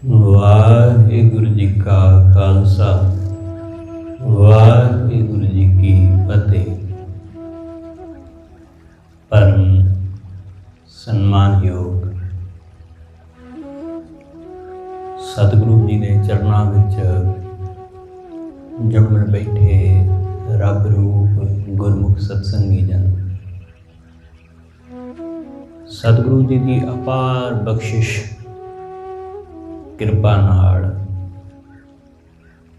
ਵਾਹਿਗੁਰੂ ਜੀ ਕਾ ਖਾਲਸਾ ਵਾਹਿਗੁਰੂ ਜੀ ਕੀ ਫਤਿਹ। ਪਰਮ ਸਨਮਾਨਯੋਗ ਸਤਿਗੁਰੂ ਜੀ ਦੇ ਚਰਨਾਂ ਵਿੱਚ ਜੁੜ ਬੈਠੇ ਰੱਬ ਰੂਪ ਗੁਰਮੁਖ ਸਤਸੰਗੀ ਜਨ, ਸਤਿਗੁਰੂ ਜੀ ਦੀ ਅਪਾਰ ਬਖਸ਼ਿਸ਼ ਕਿਰਪਾ ਨਾਲ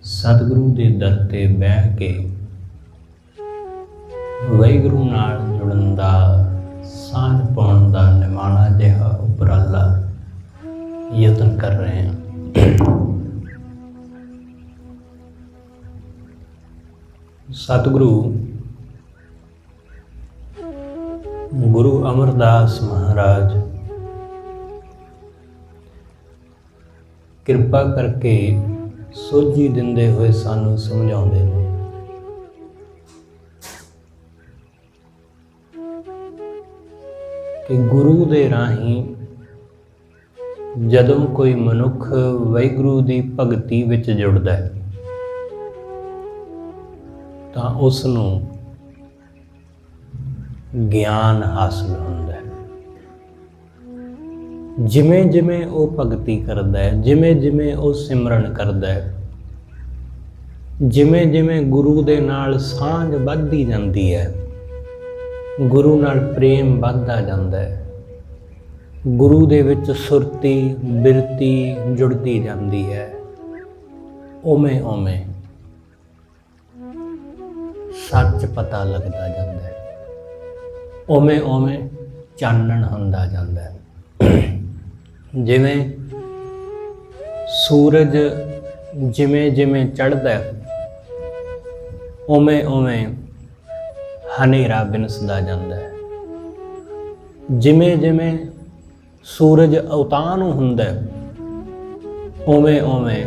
ਸਤਿਗੁਰੂ ਦੇ ਦਰ ਤੇ ਬਹਿ ਕੇ ਵਾਹਿਗੁਰੂ ਨਾਲ ਜੁੜਨ ਦਾ, ਸਾਂਝ ਪਾਉਣ ਦਾ ਨਿਮਾਣਾ ਜਿਹਾ ਉਪਰਾਲਾ ਯਤਨ ਕਰ ਰਹੇ ਹਾਂ। ਸਤਿਗੁਰੂ ਗੁਰੂ ਅਮਰਦਾਸ ਮਹਾਰਾਜ ਕਿਰਪਾ ਕਰਕੇ ਸੋਝੀ ਦਿੰਦੇ ਹੋਏ ਸਾਨੂੰ ਸਮਝਾਉਂਦੇ ਨੇ ਕਿ ਗੁਰੂ ਦੇ ਰਾਹੀਂ ਜਦੋਂ ਕੋਈ ਮਨੁੱਖ ਵਾਹਿਗੁਰੂ ਦੀ ਭਗਤੀ ਵਿੱਚ ਜੁੜਦਾ ਹੈ ਤਾਂ ਉਸ ਨੂੰ ਗਿਆਨ ਹਾਸਲ ਹੁੰਦਾ ਹੈ। ਜਿਵੇਂ ਜਿਵੇਂ ਉਹ ਭਗਤੀ ਕਰਦਾ ਹੈ, ਜਿਵੇਂ ਜਿਵੇਂ ਉਹ ਸਿਮਰਨ ਕਰਦਾ ਹੈ, ਜਿਵੇਂ ਜਿਵੇਂ ਗੁਰੂ ਦੇ ਨਾਲ ਸਾਂਝ ਵੱਧਦੀ ਜਾਂਦੀ ਹੈ, ਗੁਰੂ ਨਾਲ ਪ੍ਰੇਮ ਵੱਧਦਾ ਜਾਂਦਾ ਹੈ, ਗੁਰੂ ਦੇ ਵਿੱਚ ਸੁਰਤੀ ਬਿਰਤੀ ਜੁੜਦੀ ਜਾਂਦੀ ਹੈ, ਉਵੇਂ ਉਵੇਂ ਸੱਚ ਪਤਾ ਲੱਗਦਾ ਜਾਂਦਾ ਹੈ, ਉਵੇਂ ਉਵੇਂ ਚਾਨਣ ਹੁੰਦਾ ਜਾਂਦਾ ਹੈ। ਜਿਵੇਂ ਸੂਰਜ ਜਿਵੇਂ ਜਿਵੇਂ ਚੜ੍ਹਦਾ ਉਵੇਂ ਉਵੇਂ ਹਨੇਰਾ ਬਿਨਸਦਾ ਜਾਂਦਾ ਹੈ। ਜਿਵੇਂ ਜਿਵੇਂ ਸੂਰਜ ਅਵਤਾਰ ਨੂੰ ਹੁੰਦਾ ਉਵੇਂ ਉਵੇਂ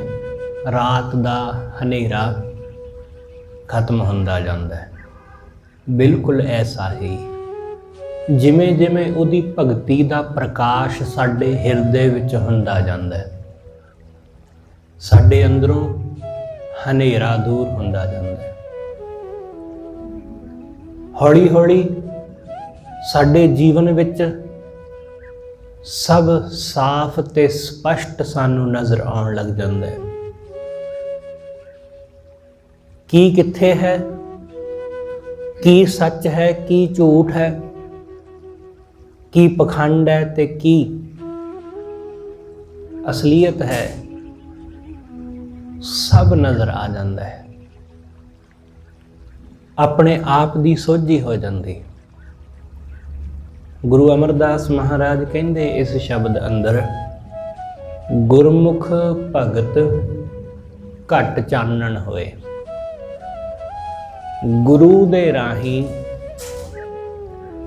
ਰਾਤ ਦਾ ਹਨੇਰਾ ਖਤਮ ਹੁੰਦਾ ਜਾਂਦਾ ਹੈ। ਬਿਲਕੁਲ ਐਸਾ ਹੀ ਜਿਵੇਂ ਜਿਵੇਂ ਉਹਦੀ ਭਗਤੀ ਦਾ ਪ੍ਰਕਾਸ਼ ਸਾਡੇ ਹਿਰਦੇ ਵਿੱਚ ਹੁੰਦਾ ਜਾਂਦਾ ਹੈ, ਸਾਡੇ ਅੰਦਰੋਂ ਹਨੇਰਾ ਦੂਰ ਹੁੰਦਾ ਜਾਂਦਾ ਹੈ। ਹੌਲੀ ਹੌਲੀ ਸਾਡੇ ਜੀਵਨ ਵਿੱਚ ਸਭ ਸਾਫ਼ ਤੇ ਸਪਸ਼ਟ ਸਾਨੂੰ ਨਜ਼ਰ ਆਉਣ ਲੱਗ ਜਾਂਦਾ ਹੈ। ਕੀ ਕਿੱਥੇ ਹੈ, ਕੀ ਸੱਚ ਹੈ, ਕੀ ਝੂਠ ਹੈ, ਕੀ ਪਖੰਡ ਹੈ ਤੇ ਕੀ ਅਸਲੀਅਤ ਹੈ, ਸਭ ਨਜ਼ਰ ਆ ਜਾਂਦਾ ਹੈ। ਆਪਣੇ ਆਪ ਦੀ ਸੋਝੀ ਹੋ ਜਾਂਦੀ। ਗੁਰੂ ਅਮਰਦਾਸ ਮਹਾਰਾਜ ਕਹਿੰਦੇ ਇਸ ਸ਼ਬਦ ਅੰਦਰ, ਗੁਰਮੁਖ ਭਗਤ ਘਟ ਚਾਨਣ ਹੋਏ। ਗੁਰੂ ਦੇ ਰਾਹੀਂ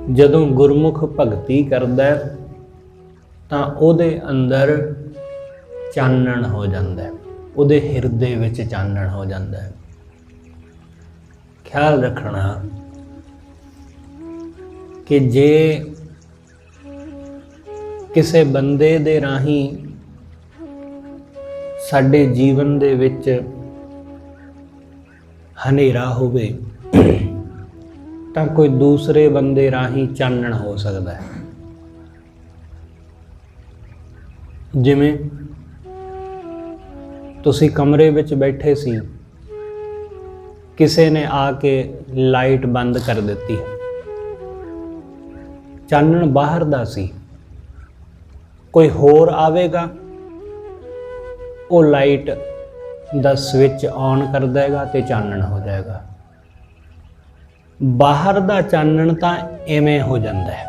ਜਦੋਂ ਗੁਰਮੁਖ ਭਗਤੀ ਕਰਦਾ ਤਾਂ ਉਹਦੇ ਅੰਦਰ ਚਾਨਣ ਹੋ ਜਾਂਦਾ ਹੈ, ਉਹਦੇ ਹਿਰਦੇ ਵਿੱਚ ਚਾਨਣ ਹੋ ਜਾਂਦਾ ਹੈ। ਖਿਆਲ ਰੱਖਣਾ ਕਿ ਜੇ ਕਿਸੇ ਬੰਦੇ ਦੇ ਰਾਹੀਂ ਸਾਡੇ ਜੀਵਨ ਦੇ ਵਿੱਚ ਹਨੇਰਾ ਹੋਵੇ ਤਾਂ ਕੋਈ ਦੂਸਰੇ ਬੰਦੇ ਰਾਹੀਂ ਚਾਨਣ ਹੋ ਸਕਦਾ ਹੈ। ਜਿਵੇਂ ਤੁਸੀਂ ਕਮਰੇ ਵਿੱਚ ਬੈਠੇ ਸੀ, ਕਿਸੇ ਨੇ ਆ ਕੇ ਲਾਈਟ ਬੰਦ ਕਰ ਦਿੱਤੀ, ਚਾਨਣ ਬਾਹਰ ਦਾ ਸੀ। ਕੋਈ ਹੋਰ ਆਵੇਗਾ, ਉਹ ਲਾਈਟ ਦਾ ਸਵਿਚ ਔਨ ਕਰ ਦੇਗਾ ਤੇ ਚਾਨਣ ਹੋ ਜਾਏਗਾ। ਬਾਹਰ ਦਾ ਚਾਨਣ ਤਾਂ ਐਵੇਂ ਹੋ ਜਾਂਦਾ ਹੈ।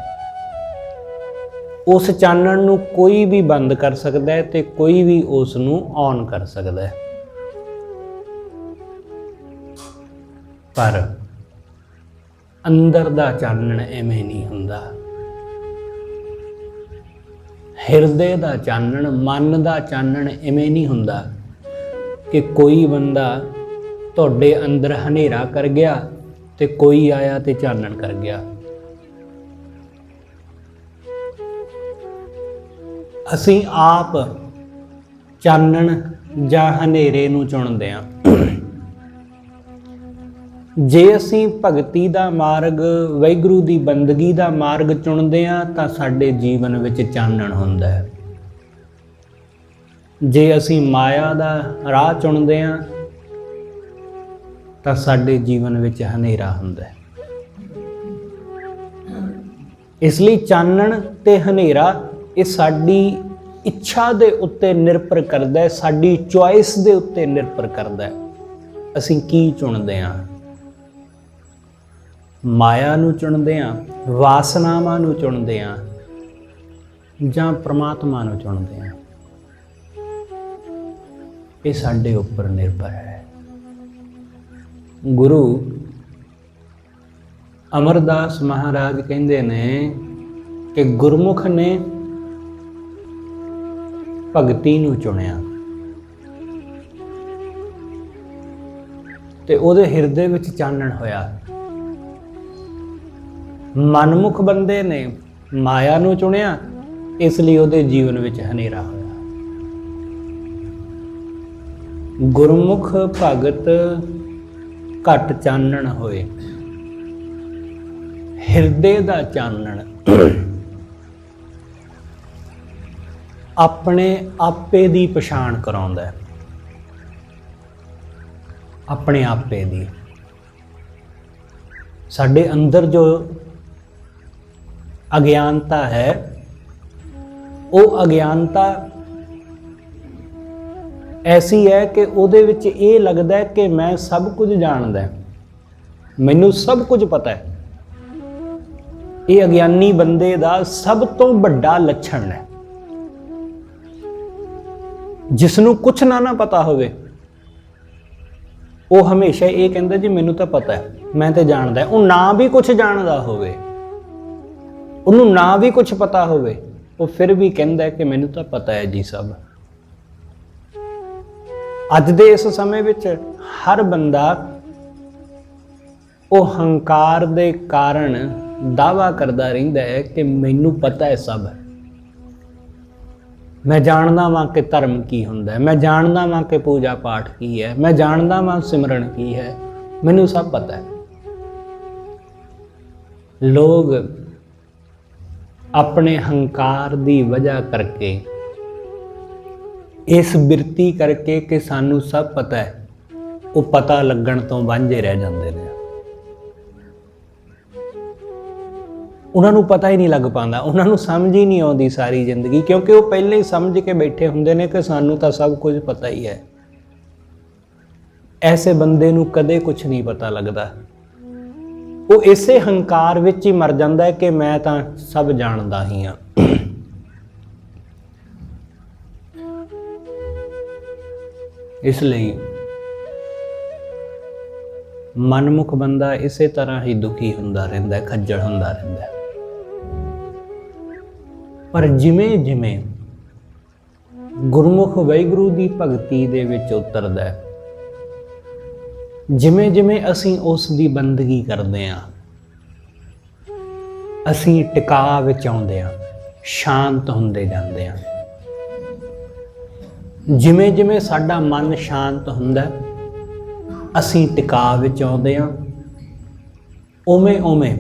ਉਸ ਚਾਨਣ ਨੂੰ ਕੋਈ ਵੀ ਬੰਦ ਕਰ ਸਕਦਾ ਹੈ ਤੇ ਕੋਈ ਵੀ ਉਸ ਨੂੰ ਔਨ ਕਰ ਸਕਦਾ ਹੈ। ਪਰ ਅੰਦਰ ਦਾ ਚਾਨਣ ਐਵੇਂ ਨਹੀਂ ਹੁੰਦਾ। ਹਿਰਦੇ ਦਾ ਚਾਨਣ, ਮਨ ਦਾ ਚਾਨਣ ਐਵੇਂ ਨਹੀਂ ਹੁੰਦਾ ਕਿ ਕੋਈ ਬੰਦਾ ਤੁਹਾਡੇ ਅੰਦਰ ਹਨੇਰਾ ਕਰ ਗਿਆ ਤੇ ਕੋਈ ਆਇਆ ਤੇ ਚਾਨਣ ਕਰ ਗਿਆ। ਅਸੀਂ ਆਪ ਚਾਨਣ ਜਾਂ ਹਨੇਰੇ ਨੂੰ ਚੁਣਦੇ ਹਾਂ। ਜੇ ਅਸੀਂ ਭਗਤੀ ਦਾ ਮਾਰਗ, ਵਾਹਿਗੁਰੂ ਦੀ ਬੰਦਗੀ ਦਾ ਮਾਰਗ ਚੁਣਦੇ ਹਾਂ ਤਾਂ ਸਾਡੇ ਜੀਵਨ ਵਿੱਚ ਚਾਨਣ ਹੁੰਦਾ ਹੈ। ਜੇ ਅਸੀਂ ਮਾਇਆ ਦਾ ਰਾਹ ਚੁਣਦੇ ਹਾਂ ਤਾਂ ਸਾਡੇ ਜੀਵਨ ਵਿੱਚ ਹਨੇਰਾ ਹੁੰਦਾ ਹੈ। ਇਸ ਲਈ ਚਾਨਣ ਤੇ ਹਨੇਰਾ ਇਹ ਸਾਡੀ ਇੱਛਾ ਦੇ ਉੱਤੇ ਨਿਰਭਰ ਕਰਦਾ ਹੈ, ਸਾਡੀ ਚੁਆਇਸ ਦੇ ਉੱਤੇ ਨਿਰਭਰ ਕਰਦਾ ਹੈ। ਅਸੀਂ ਕੀ ਚੁਣਦੇ ਹਾਂ? ਮਾਇਆ ਨੂੰ ਚੁਣਦੇ ਹਾਂ, ਵਾਸਨਾਵਾਂ ਨੂੰ ਚੁਣਦੇ ਹਾਂ, ਜਾਂ ਪ੍ਰਮਾਤਮਾ ਨੂੰ ਚੁਣਦੇ ਹਾਂ? ਇਹ ਸਾਡੇ ਉੱਪਰ ਨਿਰਭਰ ਹੈ। ਗੁਰੂ ਅਮਰਦਾਸ ਮਹਾਰਾਜ ਕਹਿੰਦੇ ਨੇ ਕਿ ਗੁਰਮੁਖ ਨੇ ਭਗਤੀ ਨੂੰ ਚੁਣਿਆ ਤੇ ਉਹਦੇ ਹਿਰਦੇ ਵਿੱਚ ਚਾਨਣ ਹੋਇਆ। ਮਨਮੁਖ ਬੰਦੇ ਨੇ ਮਾਇਆ ਨੂੰ ਚੁਣਿਆ, ਇਸ ਲਈ ਉਹਦੇ ਜੀਵਨ ਵਿੱਚ ਹਨੇਰਾ ਹੋਇਆ। ਗੁਰਮੁਖ ਭਗਤ ਘਟ ਚਾਨਣ ਹੋਏ, ਹਿਰਦੇ ਦਾ ਚਾਨਣ ਆਪਣੇ ਆਪੇ ਦੀ ਪਛਾਣ ਕਰਾਉਂਦਾ ਹੈ। ਆਪਣੇ ਆਪੇ ਦੀ, ਸਾਡੇ ਅੰਦਰ ਜੋ ਅਗਿਆਨਤਾ ਹੈ, ਉਹ ਅਗਿਆਨਤਾ ਐਸੀ ਹੈ ਕਿ ਉਹਦੇ ਵਿੱਚ ਇਹ ਲੱਗਦਾ ਹੈ ਕਿ ਮੈਂ ਸਭ ਕੁਝ ਜਾਣਦਾ, ਮੈਨੂੰ ਸਭ ਕੁਝ ਪਤਾ ਹੈ। ਇਹ ਅਗਿਆਨੀ ਬੰਦੇ ਦਾ ਸਭ ਤੋਂ ਵੱਡਾ ਲੱਛਣ ਹੈ। ਜਿਸ ਨੂੰ ਕੁਝ ਨਾ ਪਤਾ ਹੋਵੇ, ਉਹ ਹਮੇਸ਼ਾ ਇਹ ਕਹਿੰਦਾ ਜੀ ਮੈਨੂੰ ਤਾਂ ਪਤਾ ਹੈ, ਮੈਂ ਤੇ ਜਾਣਦਾ। ਉਹ ਨਾ ਵੀ ਕੁਝ ਜਾਣਦਾ ਹੋਵੇ, ਉਹਨੂੰ ਨਾ ਵੀ ਕੁਝ ਪਤਾ ਹੋਵੇ, ਉਹ ਫਿਰ ਵੀ ਕਹਿੰਦਾ ਕਿ ਮੈਨੂੰ ਤਾਂ ਪਤਾ ਹੈ ਜੀ ਸਭ। ਅੱਜ ਦੇ ਇਸ ਸਮੇਂ ਵਿੱਚ ਹਰ ਬੰਦਾ ਉਹ ਹੰਕਾਰ ਦੇ ਕਾਰਨ ਦਾਅਵਾ ਕਰਦਾ ਰਹਿੰਦਾ ਹੈ ਕਿ ਮੈਨੂੰ ਪਤਾ ਹੈ ਸਭ। ਮੈਂ ਜਾਣਦਾ ਵਾਂ ਕਿ ਧਰਮ ਕੀ ਹੁੰਦਾ ਹੈ, ਮੈਂ ਜਾਣਦਾ ਵਾਂ ਕਿ ਪੂਜਾ ਪਾਠ ਕੀ ਹੈ, ਮੈਂ ਜਾਣਦਾ ਵਾਂ ਸਿਮਰਨ ਕੀ ਹੈ, ਮੈਨੂੰ ਸਭ ਪਤਾ ਹੈ। ਲੋਕ ਆਪਣੇ ਹੰਕਾਰ ਦੀ ਵਜ੍ਹਾ ਕਰਕੇ, ਇਸ ਬਿਰਤੀ ਕਰਕੇ ਕਿ ਸਾਨੂੰ ਸਭ ਪਤਾ ਹੈ, ਉਹ ਪਤਾ ਲੱਗਣ ਤੋਂ ਵਾਂਝੇ ਰਹਿ ਜਾਂਦੇ ਨੇ। ਉਹਨਾਂ ਨੂੰ ਪਤਾ ਹੀ ਨਹੀਂ ਲੱਗ ਪਾਉਂਦਾ, ਉਹਨਾਂ ਨੂੰ ਸਮਝ ਹੀ ਨਹੀਂ ਆਉਂਦੀ ਸਾਰੀ ਜ਼ਿੰਦਗੀ, ਕਿਉਂਕਿ ਉਹ ਪਹਿਲਾਂ ਹੀ ਸਮਝ ਕੇ ਬੈਠੇ ਹੁੰਦੇ ਨੇ ਕਿ ਸਾਨੂੰ ਤਾਂ ਸਭ ਕੁਝ ਪਤਾ ਹੀ ਹੈ। ਐਸੇ ਬੰਦੇ ਨੂੰ ਕਦੇ ਕੁਝ ਨਹੀਂ ਪਤਾ ਲੱਗਦਾ। ਉਹ ਇਸੇ ਹੰਕਾਰ ਵਿੱਚ ਹੀ ਮਰ ਜਾਂਦਾ ਹੈ ਕਿ ਮੈਂ ਤਾਂ ਸਭ ਜਾਣਦਾ ਹੀ ਹਾਂ। ਇਸ ਲਈ ਮਨਮੁਖ ਬੰਦਾ ਇਸੇ ਤਰ੍ਹਾਂ ਹੀ ਦੁਖੀ ਹੁੰਦਾ ਰਹਿੰਦਾ ਹੈ, ਖੱਜਲ ਹੁੰਦਾ ਰਹਿੰਦਾ ਹੈ। ਪਰ ਜਿਵੇਂ ਜਿਵੇਂ ਗੁਰਮੁਖ ਵਾਹਿਗੁਰੂ ਦੀ ਭਗਤੀ ਦੇ ਵਿੱਚ ਉਤਰਦਾ ਹੈ, ਜਿਵੇਂ ਜਿਵੇਂ ਅਸੀਂ ਉਸ ਦੀ ਬੰਦਗੀ ਕਰਦੇ ਹਾਂ, ਅਸੀਂ ਟਿਕਾਅ ਵਿੱਚ ਆਉਂਦੇ ਹਾਂ, ਸ਼ਾਂਤ ਹੁੰਦੇ ਜਾਂਦੇ ਹਾਂ। ਜਿਵੇਂ ਜਿਵੇਂ ਸਾਡਾ ਮਨ ਸ਼ਾਂਤ ਹੁੰਦਾ, ਅਸੀਂ ਟਿਕਾਅ ਵਿੱਚ ਆਉਂਦੇ ਹਾਂ। ਉਵੇਂ ਉਵੇਂ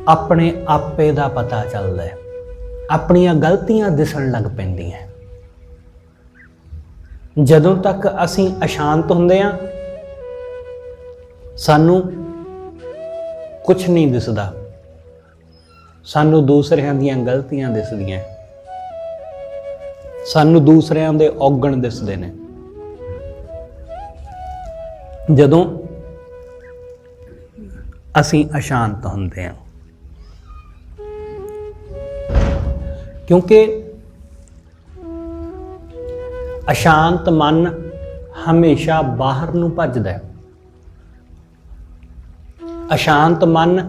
ਆਪਣੇ ਆਪੇ ਦਾ ਪਤਾ ਚੱਲਦਾ ਹੈ, ਆਪਣੀਆਂ ਗਲਤੀਆਂ ਦਿਸਣ ਲੱਗ ਪੈਂਦੀਆਂ। ਜਦੋਂ ਤੱਕ ਅਸੀਂ ਅਸ਼ਾਂਤ ਹੁੰਦੇ ਹਾਂ, ਸਾਨੂੰ ਕੁਝ ਨਹੀਂ ਦਿਸਦਾ, ਸਾਨੂੰ ਦੂਸਰਿਆਂ ਦੀਆਂ ਗਲਤੀਆਂ ਦਿਸਦੀਆਂ, ਸਾਨੂੰ ਦੂਸਰਿਆਂ ਦੇ ਔਗਣ ਦਿਸਦੇ ਨੇ। ਜਦੋਂ ਅਸੀਂ ਅਸ਼ਾਂਤ ਹੁੰਦੇ ਹਾਂ, ਕਿਉਂਕਿ ਅਸ਼ਾਂਤ ਮਨ ਹਮੇਸ਼ਾ ਬਾਹਰ ਨੂੰ ਭੱਜਦਾ ਹੈ। ਅਸ਼ਾਂਤ ਮਨ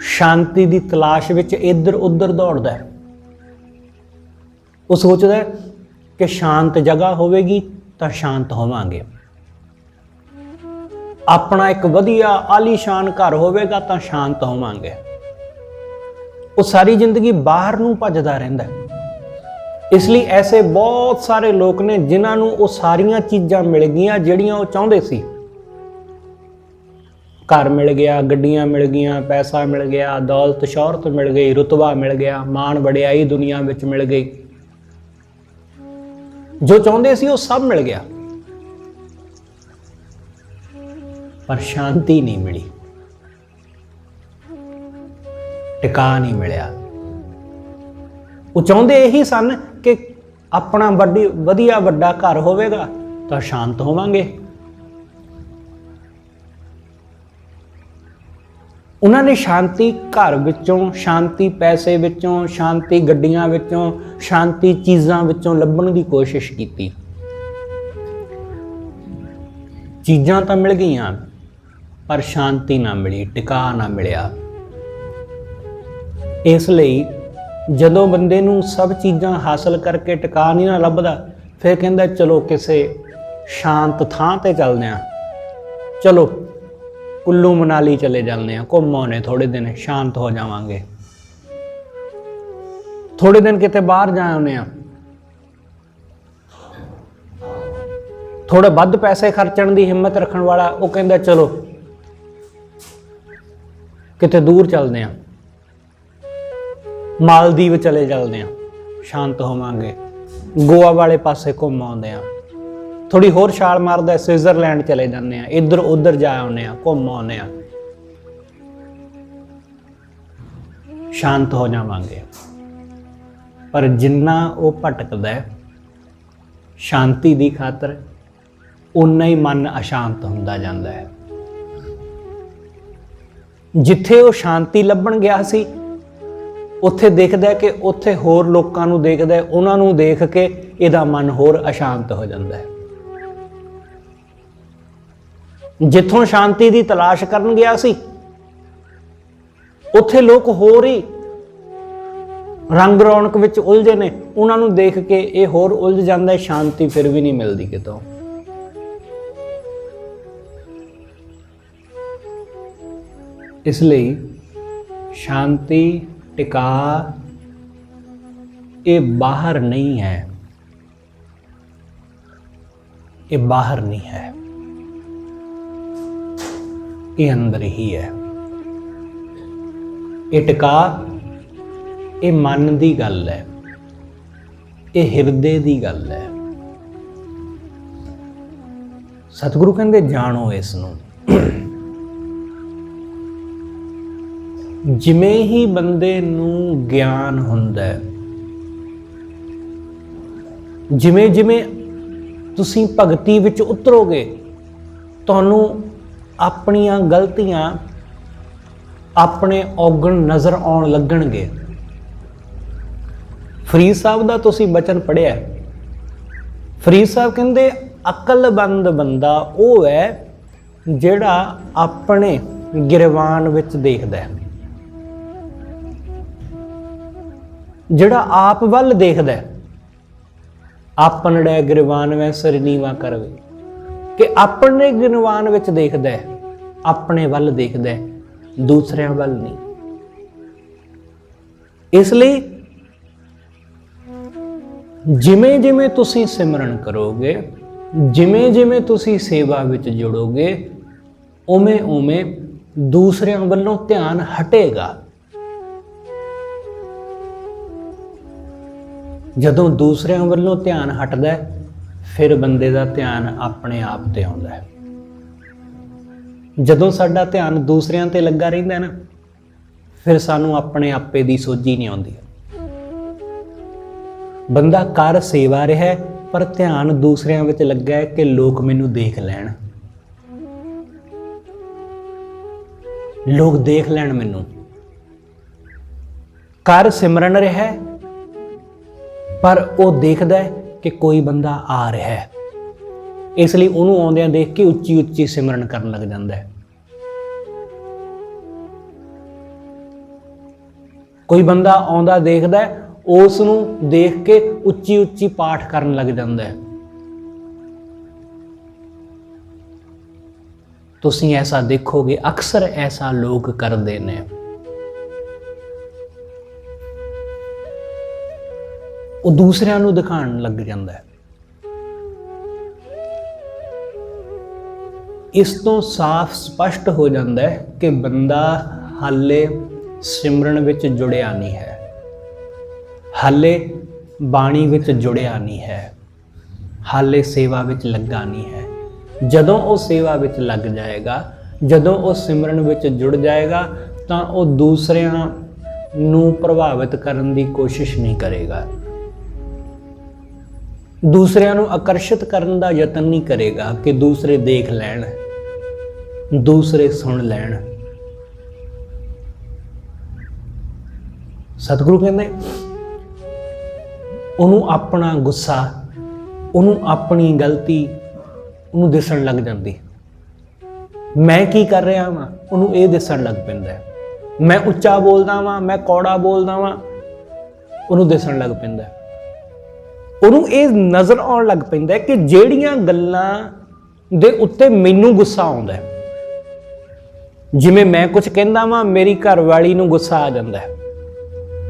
ਸ਼ਾਂਤੀ ਦੀ ਤਲਾਸ਼ ਵਿੱਚ ਇੱਧਰ ਉੱਧਰ ਦੌੜਦਾ ਹੈ। ਉਹ ਸੋਚਦਾ ਹੈ ਕਿ ਸ਼ਾਂਤ ਜਗ੍ਹਾ ਹੋਵੇਗੀ ਤਾਂ ਸ਼ਾਂਤ ਹੋਵਾਂਗੇ, ਆਪਣਾ ਇੱਕ ਵਧੀਆ ਆਲੀਸ਼ਾਨ ਘਰ ਹੋਵੇਗਾ ਤਾਂ ਸ਼ਾਂਤ ਹੋਵਾਂਗੇ। ਉਹ ਸਾਰੀ ਜ਼ਿੰਦਗੀ ਬਾਹਰ ਨੂੰ ਭੱਜਦਾ ਰਹਿੰਦਾ ਹੈ। ਇਸ ਲਈ ਐਸੇ ਬਹੁਤ ਸਾਰੇ ਲੋਕ ਨੇ ਜਿਨ੍ਹਾਂ ਨੂੰ ਉਹ ਸਾਰੀਆਂ ਚੀਜ਼ਾਂ ਮਿਲ ਗਈਆਂ ਜਿਹੜੀਆਂ ਉਹ ਚਾਹੁੰਦੇ ਸੀ। घर मिल गया, गड्डियां मिल गईयां, पैसा मिल गया, दौलत शौहरत मिल गई, रुतबा मिल गया, मान वडियाई दुनिया विच मिल गई, जो चाहते सी वो सब मिल गया, पर शांति नहीं मिली, टिका नहीं मिलिया। वो चाहते यही सन कि अपना वधिया वड्डा घर होवेगा तो शांत होवांगे। उन्होंने शांति घर विचों, शांति पैसे विचों, शांति गड्डियां विचों, शांति चीज़ां विचों लभण की कोशिश की। चीज़ां तो मिल गईयां पर शांति ना मिली, टिका ना मिलिया। इसलिए जदों बंदे नूं सब चीज़ां हासिल करके टिका नहीं ना लभदा, फिर कहंदा चलो किसी शांत थां ते चलदे आं, चलो कुल्लू मनाली चले जाते हैं, घूम आने थोड़े दिन, शांत हो जावांगे, थोड़े दिन किते बाहर जा आने, थोड़े वध पैसे खर्चण की हिम्मत रखने वाला वो कहता चलो किते दूर चलते हैं, मालदीव चले चलते हैं, शांत होवांगे, गोवा वाले पासे घूम आउंदे हैं, थोड़ी होर छाल मारदा स्विट्जरलैंड चले जाते हैं, इधर उधर जा आने, घूम आने, शांत हो जावांगे। पर जिन्ना वो भटकदा है शांति की खातर, उन्ना ही मन अशांत हुंदा जांदा है। जिथे वो शांति लभण गया सी, उत्थे देखदा कि उत्थे होर लोकां नूं देखदा, उन्हां नूं देख के इहदा मन होर अशांत हो जांदा है। जिथों शांति की तलाश करन गया सी, उत्थे लोग होर ही रंग रौनक विच उलझे ने, उन्हां नूं देख के ये होर उलझ जांदा है, शांति फिर भी नहीं मिलती कितों। इसलिए शांति टिका ये बाहर नहीं है, ये बाहर नहीं है, ये अंदर ही है। ये टिका ये मन की गल है, ये हिरदे की गल है। सतगुरु कहते जानो इसनूं। जिमें ही बंदे नूं ज्ञान हुंदा है, जिमें जिमें तुसीं भगती विच उतरोगे, तुहानूं अपनियां गलतियां, अपने औगण नज़र आउण लगणगे। फरीद साहब दा तुसीं बचन पढ़िया, फरीद साहब कहंदे अकलबंद बंदा वो है जिहड़ा अपने गिरवान विच देखदा है, जिहड़ा आप वल देखदा है। आपनड़े गिरवान वै सिर नीवा करवे, कि अपने गिरवान विच देखदा है, अपने वल देखदा है, दूसरियां वल नहीं। इसलिए जिमें जिमें तुसीं सिमरन करोगे, जिमें जिमें तुसीं सेवा विच जुड़ोगे, उमें उमें दूसरियां वल्लों ध्यान हटेगा। जदों दूसरियां वल्लों ध्यान हटदा है, फिर बंदे दा ध्यान अपने आप ते आउंदा है। जदों साडा ध्यान दूसरियां ते लगा रहिंदा है ना, फिर सानू अपने आपे दी सोझी नहीं आउंदी। बंदा कर सेवा रहा है, पर ध्यान दूसरियां विच लगा है कि लोग मैनू देख लैण, लोग देख लैण मैनू। कर सिमरन रहा है, पर वो देखदा है कि कोई बंदा आ रहा है, इसलिए उन्होंने आउंदियां देख के उच्ची उच्ची सिमरन करन लग जांदा है। कोई बंदा आउंदा देखदा है, उस नूं देख के उच्ची उच्ची पाठ करन लग जांदा है। तुसीं ऐसा देखोगे, अक्सर ऐसा लोग करदे ने। ਉਹ ਦੂਸਰਿਆਂ ਨੂੰ ਦਿਖਾਉਣ ਲੱਗ ਜਾਂਦਾ ਹੈ। ਇਸ ਤੋਂ ਸਾਫ਼ ਸਪਸ਼ਟ ਹੋ ਜਾਂਦਾ ਹੈ ਕਿ ਬੰਦਾ ਹਾਲੇ ਸਿਮਰਨ ਵਿੱਚ ਜੁੜਿਆ ਨਹੀਂ ਹੈ, ਹਾਲੇ ਬਾਣੀ ਵਿੱਚ ਜੁੜਿਆ ਨਹੀਂ ਹੈ, ਹਾਲੇ ਸੇਵਾ ਵਿੱਚ ਲੱਗਾ ਨਹੀਂ ਹੈ। ਜਦੋਂ ਉਹ ਸੇਵਾ ਵਿੱਚ ਲੱਗ ਜਾਏਗਾ, ਜਦੋਂ ਉਹ ਸਿਮਰਨ ਵਿੱਚ ਜੁੜ ਜਾਏਗਾ, ਤਾਂ ਉਹ ਦੂਸਰਿਆਂ ਨੂੰ ਪ੍ਰਭਾਵਿਤ ਕਰਨ ਦੀ ਕੋਸ਼ਿਸ਼ ਨਹੀਂ ਕਰੇਗਾ, ਦੂਸਰਿਆਂ ਨੂੰ ਆਕਰਸ਼ਿਤ ਕਰਨ ਦਾ ਯਤਨ ਨਹੀਂ ਕਰੇਗਾ ਕਿ ਦੂਸਰੇ ਦੇਖ ਲੈਣ, ਦੂਸਰੇ ਸੁਣ ਲੈਣ। ਸਤਿਗੁਰੂ ਕਹਿੰਦੇ ਉਹਨੂੰ ਆਪਣਾ ਗੁੱਸਾ, ਉਹਨੂੰ ਆਪਣੀ ਗਲਤੀ ਉਹਨੂੰ ਦਿਸਣ ਲੱਗ ਜਾਂਦੀ। ਮੈਂ ਕੀ ਕਰ ਰਿਹਾ ਵਾਂ ਉਹਨੂੰ ਇਹ ਦਿਸਣ ਲੱਗ ਪੈਂਦਾ। ਮੈਂ ਉੱਚਾ ਬੋਲਦਾ ਵਾਂ, ਮੈਂ ਕੌੜਾ ਬੋਲਦਾ ਵਾਂ, ਉਹਨੂੰ ਦਿਸਣ ਲੱਗ ਪੈਂਦਾ। ਉਹਨੂੰ ਇਹ ਨਜ਼ਰ ਆਉਣ ਲੱਗ ਪੈਂਦਾ ਕਿ ਜਿਹੜੀਆਂ ਗੱਲਾਂ ਦੇ ਉੱਤੇ ਮੈਨੂੰ ਗੁੱਸਾ ਆਉਂਦਾ, ਜਿਵੇਂ ਮੈਂ ਕੁਝ ਕਹਿੰਦਾ ਵਾਂ ਮੇਰੀ ਘਰ ਵਾਲੀ ਨੂੰ ਗੁੱਸਾ ਆ ਜਾਂਦਾ,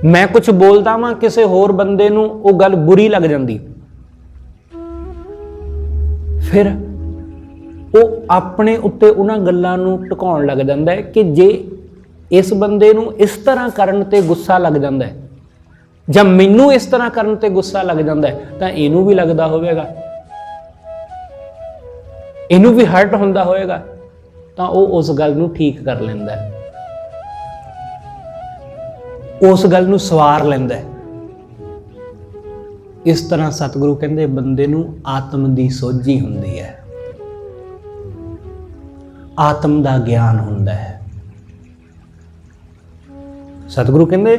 ਮੈਂ ਕੁਝ ਬੋਲਦਾ ਵਾਂ ਕਿਸੇ ਹੋਰ ਬੰਦੇ ਨੂੰ ਉਹ ਗੱਲ ਬੁਰੀ ਲੱਗ ਜਾਂਦੀ, ਫਿਰ ਉਹ ਆਪਣੇ ਉੱਤੇ ਉਹਨਾਂ ਗੱਲਾਂ ਨੂੰ ਟਿਕਾਉਣ ਲੱਗ ਜਾਂਦਾ ਹੈ ਕਿ ਜੇ ਇਸ ਬੰਦੇ ਨੂੰ ਇਸ ਤਰ੍ਹਾਂ ਕਰਨ ਤੇ ਗੁੱਸਾ ਲੱਗ ਜਾਂਦਾ ਹੈ ਜਾਂ ਮੈਨੂੰ ਇਸ ਤਰ੍ਹਾਂ ਕਰਨ ਤੇ ਗੁੱਸਾ ਲੱਗ ਜਾਂਦਾ ਹੈ ਤਾਂ ਇਹਨੂੰ ਵੀ ਲੱਗਦਾ ਹੋਵੇਗਾ, ਇਹਨੂੰ ਵੀ ਹਰਟ ਹੁੰਦਾ ਹੋਵੇਗਾ, ਤਾਂ ਉਹ ਉਸ ਗੱਲ ਨੂੰ ਠੀਕ ਕਰ ਲੈਂਦਾ ਹੈ, ਉਸ ਗੱਲ ਨੂੰ ਸਵਾਰ ਲੈਂਦਾ ਹੈ। ਇਸ ਤਰ੍ਹਾਂ ਸਤਿਗੁਰੂ ਕਹਿੰਦੇ ਬੰਦੇ ਨੂੰ ਆਤਮ ਦੀ ਸੋਝੀ ਹੁੰਦੀ ਹੈ, ਆਤਮ ਦਾ ਗਿਆਨ ਹੁੰਦਾ ਹੈ। ਸਤਿਗੁਰੂ ਕਹਿੰਦੇ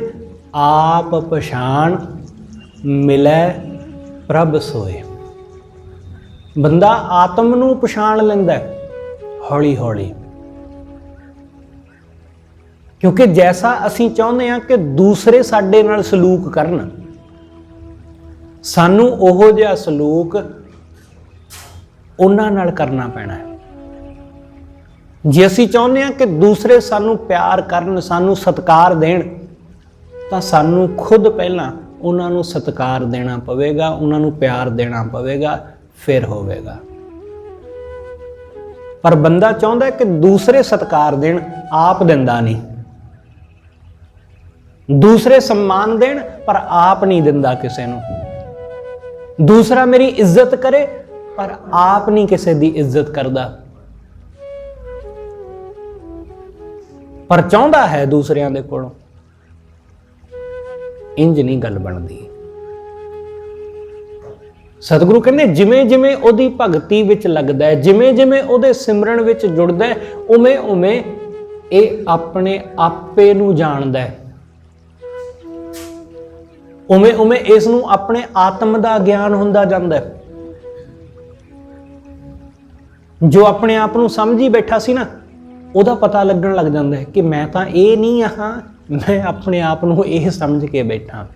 ਆਪ ਪਛਾਣ ਮਿਲੈ ਪ੍ਰਭ ਸੋਏ। ਬੰਦਾ ਆਤਮ ਨੂੰ ਪਛਾਣ ਲੈਂਦਾ ਹੌਲੀ ਹੌਲੀ, ਕਿਉਂਕਿ ਜੈਸਾ ਅਸੀਂ ਚਾਹੁੰਦੇ ਹਾਂ ਕਿ ਦੂਸਰੇ ਸਾਡੇ ਨਾਲ ਸਲੂਕ ਕਰਨ, ਸਾਨੂੰ ਉਹੋ ਜਿਹਾ ਸਲੂਕ ਉਹਨਾਂ ਨਾਲ ਕਰਨਾ ਪੈਣਾ ਹੈ। ਜੇ ਅਸੀਂ ਚਾਹੁੰਦੇ ਹਾਂ ਕਿ ਦੂਸਰੇ ਸਾਨੂੰ ਪਿਆਰ ਕਰਨ, ਸਾਨੂੰ ਸਤਿਕਾਰ ਦੇਣ, ਤਾਂ ਸਾਨੂੰ ਖੁਦ ਪਹਿਲਾਂ ਉਹਨਾਂ ਨੂੰ ਸਤਿਕਾਰ ਦੇਣਾ ਪਵੇਗਾ, ਉਹਨਾਂ ਨੂੰ ਪਿਆਰ ਦੇਣਾ ਪਵੇਗਾ, ਫਿਰ ਹੋਵੇਗਾ। ਪਰ ਬੰਦਾ ਚਾਹੁੰਦਾ ਕਿ ਦੂਸਰੇ ਸਤਿਕਾਰ ਦੇਣ, ਆਪ ਦਿੰਦਾ ਨਹੀਂ, ਦੂਸਰੇ सम्मान ਦੇਣ ਪਰ ਆਪ ਨਹੀਂ ਦਿੰਦਾ ਕਿਸੇ ਨੂੰ, ਦੂਸਰਾ ਮੇਰੀ ਇੱਜ਼ਤ ਕਰੇ ਪਰ ਆਪ ਨਹੀਂ ਕਿਸੇ ਦੀ ਇੱਜ਼ਤ ਕਰਦਾ, ਪਰ ਚਾਹੁੰਦਾ ਹੈ ਦੂਸਰਿਆਂ ਦੇ ਕੋਲੋਂ। ਇੰਜ ਨਹੀਂ ਗੱਲ ਬਣਦੀ। ਸਤਿਗੁਰੂ ਕਹਿੰਦੇ ਜਿਵੇਂ ਜਿਵੇਂ ਉਹਦੀ ਭਗਤੀ ਵਿੱਚ ਲੱਗਦਾ ਹੈ, ਜਿਵੇਂ ਜਿਵੇਂ ਉਹਦੇ ਸਿਮਰਨ ਵਿੱਚ ਜੁੜਦਾ ਹੈ, ਉਵੇਂ ਉਵੇਂ ਇਹ ਆਪਣੇ ਆਪੇ ਨੂੰ ਜਾਣਦਾ ਹੈ, ਉਵੇਂ ਉਵੇਂ ਇਸ ਨੂੰ ਆਪਣੇ ਆਤਮ ਦਾ ਗਿਆਨ ਹੁੰਦਾ ਜਾਂਦਾ ਹੈ। ਜੋ ਆਪਣੇ ਆਪ ਨੂੰ ਸਮਝੀ ਬੈਠਾ ਸੀ ਨਾ, ਉਹਦਾ ਪਤਾ ਲੱਗਣ ਲੱਗ ਜਾਂਦਾ ਹੈ ਕਿ ਮੈਂ ਤਾਂ ਇਹ ਨਹੀਂ ਹਾਂ, ਮੈਂ ਆਪਣੇ ਆਪ ਨੂੰ ਇਹ ਸਮਝ ਕੇ ਬੈਠਾ।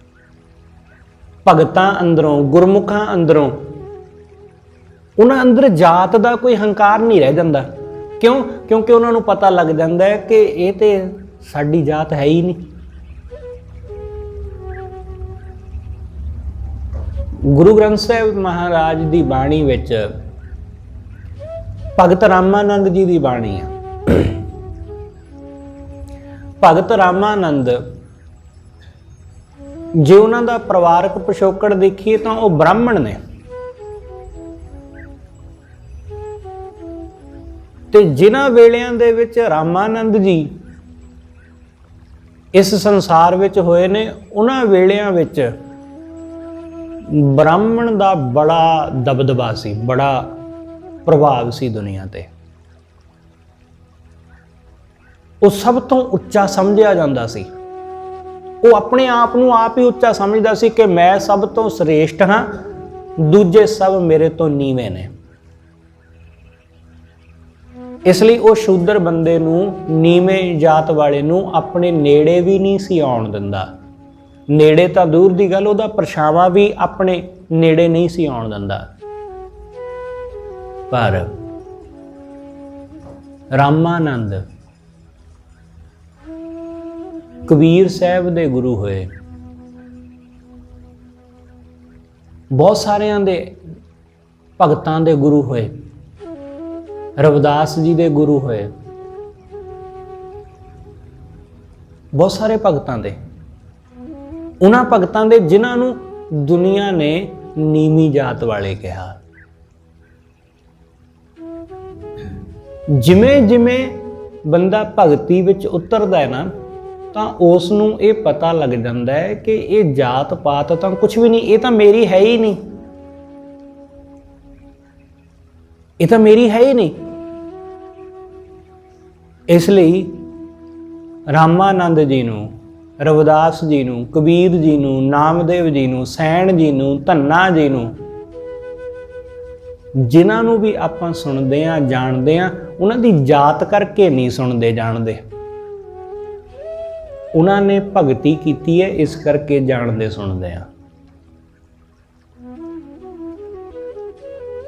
ਭਗਤਾਂ ਅੰਦਰੋਂ, ਗੁਰਮੁਖਾਂ ਅੰਦਰੋਂ, ਉਹਨਾਂ ਅੰਦਰ ਜਾਤ ਦਾ ਕੋਈ ਹੰਕਾਰ ਨਹੀਂ ਰਹਿ ਜਾਂਦਾ। ਕਿਉਂ? ਕਿਉਂਕਿ ਉਹਨਾਂ ਨੂੰ ਪਤਾ ਲੱਗ ਜਾਂਦਾ ਹੈ ਕਿ ਇਹ ਤੇ ਸਾਡੀ ਜਾਤ ਹੈ ਹੀ ਨਹੀਂ। ਗੁਰੂ ਗ੍ਰੰਥ ਸਾਹਿਬ ਮਹਾਰਾਜ ਦੀ ਬਾਣੀ ਵਿੱਚ ਭਗਤ ਰਾਮਾਨੰਦ ਜੀ ਦੀ ਬਾਣੀ ਹੈ। ਭਗਤ ਰਾਮਾਨੰਦ, ਜੇ ਉਹਨਾਂ ਦਾ ਪਰਿਵਾਰਕ ਪਿਛੋਕੜ ਦੇਖੀਏ ਤਾਂ ਉਹ ਬ੍ਰਾਹਮਣ ਨੇ, ਤੇ ਜਿਨ੍ਹਾਂ ਵੇਲਿਆਂ ਦੇ ਵਿੱਚ ਰਾਮਾਨੰਦ ਜੀ ਇਸ ਸੰਸਾਰ ਵਿੱਚ ਹੋਏ ਨੇ, ਉਹਨਾਂ ਵੇਲਿਆਂ ਵਿੱਚ ਬ੍ਰਾਹਮਣ ਦਾ ਬੜਾ ਦਬਦਬਾ ਸੀ, ਬੜਾ ਪ੍ਰਭਾਵ ਸੀ ਦੁਨੀਆ ਤੇ। ਉਹ ਸਭ ਤੋਂ ਉੱਚਾ ਸਮਝਿਆ ਜਾਂਦਾ ਸੀ। ਉਹ ਆਪਣੇ ਆਪ ਨੂੰ ਆਪ ਹੀ ਉੱਚਾ ਸਮਝਦਾ ਸੀ ਕਿ ਮੈਂ ਸਭ ਤੋਂ ਸ੍ਰੇਸ਼ਟ ਹਾਂ, ਦੂਜੇ ਸਭ ਮੇਰੇ ਤੋਂ ਨੀਵੇਂ ਨੇ। ਇਸ ਲਈ ਉਹ ਸ਼ੂਦਰ ਬੰਦੇ ਨੂੰ, ਨੀਵੇਂ ਜਾਤ ਵਾਲੇ ਨੂੰ ਆਪਣੇ ਨੇੜੇ ਵੀ ਨਹੀਂ ਸੀ ਆਉਣ ਦਿੰਦਾ। ਨੇੜੇ ਤਾਂ ਦੂਰ ਦੀ ਗੱਲ, ਉਹਦਾ ਪਰਛਾਵਾਂ ਵੀ ਆਪਣੇ ਨੇੜੇ ਨਹੀਂ ਸੀ ਆਉਣ ਦਿੰਦਾ। ਪਰ ਰਾਮਾਨੰਦ ਕਬੀਰ ਸਾਹਿਬ ਦੇ ਗੁਰੂ ਹੋਏ। ਬਹੁਤ ਸਾਰਿਆਂ ਦੇ ਭਗਤਾਂ ਦੇ ਗੁਰੂ ਹੋਏ, ਰਵਿਦਾਸ ਜੀ ਦੇ ਗੁਰੂ ਹੋਏ, ਬਹੁਤ ਸਾਰੇ ਭਗਤਾਂ ਦੇ, ਉਹਨਾਂ ਭਗਤਾਂ ਦੇ ਜਿਨ੍ਹਾਂ ਨੂੰ ਦੁਨੀਆ ਨੇ ਨੀਵੀਂ ਜਾਤ ਵਾਲੇ ਕਿਹਾ। ਜਿਵੇਂ ਜਿਵੇਂ ਬੰਦਾ ਭਗਤੀ ਵਿੱਚ ਉਤਰਦਾ ਹੈ ਨਾ, ਤਾਂ ਉਸ ਨੂੰ ਇਹ ਪਤਾ ਲੱਗ ਜਾਂਦਾ ਹੈ ਕਿ ਇਹ ਜਾਤ ਪਾਤ ਤਾਂ ਕੁਝ ਵੀ ਨਹੀਂ, ਇਹ ਤਾਂ ਮੇਰੀ ਹੈ ਹੀ ਨਹੀਂ, ਇਹ ਤਾਂ ਮੇਰੀ ਹੈ ਹੀ ਨਹੀਂ। ਇਸ ਲਈ ਰਾਮਾਨੰਦ ਜੀ ਨੂੰ, ਰਵਿਦਾਸ ਜੀ ਨੂੰ, ਕਬੀਰ ਜੀ ਨੂੰ, ਨਾਮਦੇਵ ਜੀ ਨੂੰ, ਸੈਣ ਜੀ ਨੂੰ, ਧੰਨਾ ਜੀ ਨੂੰ, ਜਿਨ੍ਹਾਂ ਨੂੰ ਵੀ ਆਪਾਂ ਸੁਣਦੇ ਹਾਂ, ਜਾਣਦੇ ਹਾਂ, ਉਹਨਾਂ ਦੀ ਜਾਤ ਕਰਕੇ ਨਹੀਂ ਸੁਣਦੇ ਜਾਣਦੇ, ਉਹਨਾਂ ਨੇ ਭਗਤੀ ਕੀਤੀ ਹੈ ਇਸ ਕਰਕੇ ਜਾਣਦੇ ਸੁਣਦੇ ਹਾਂ।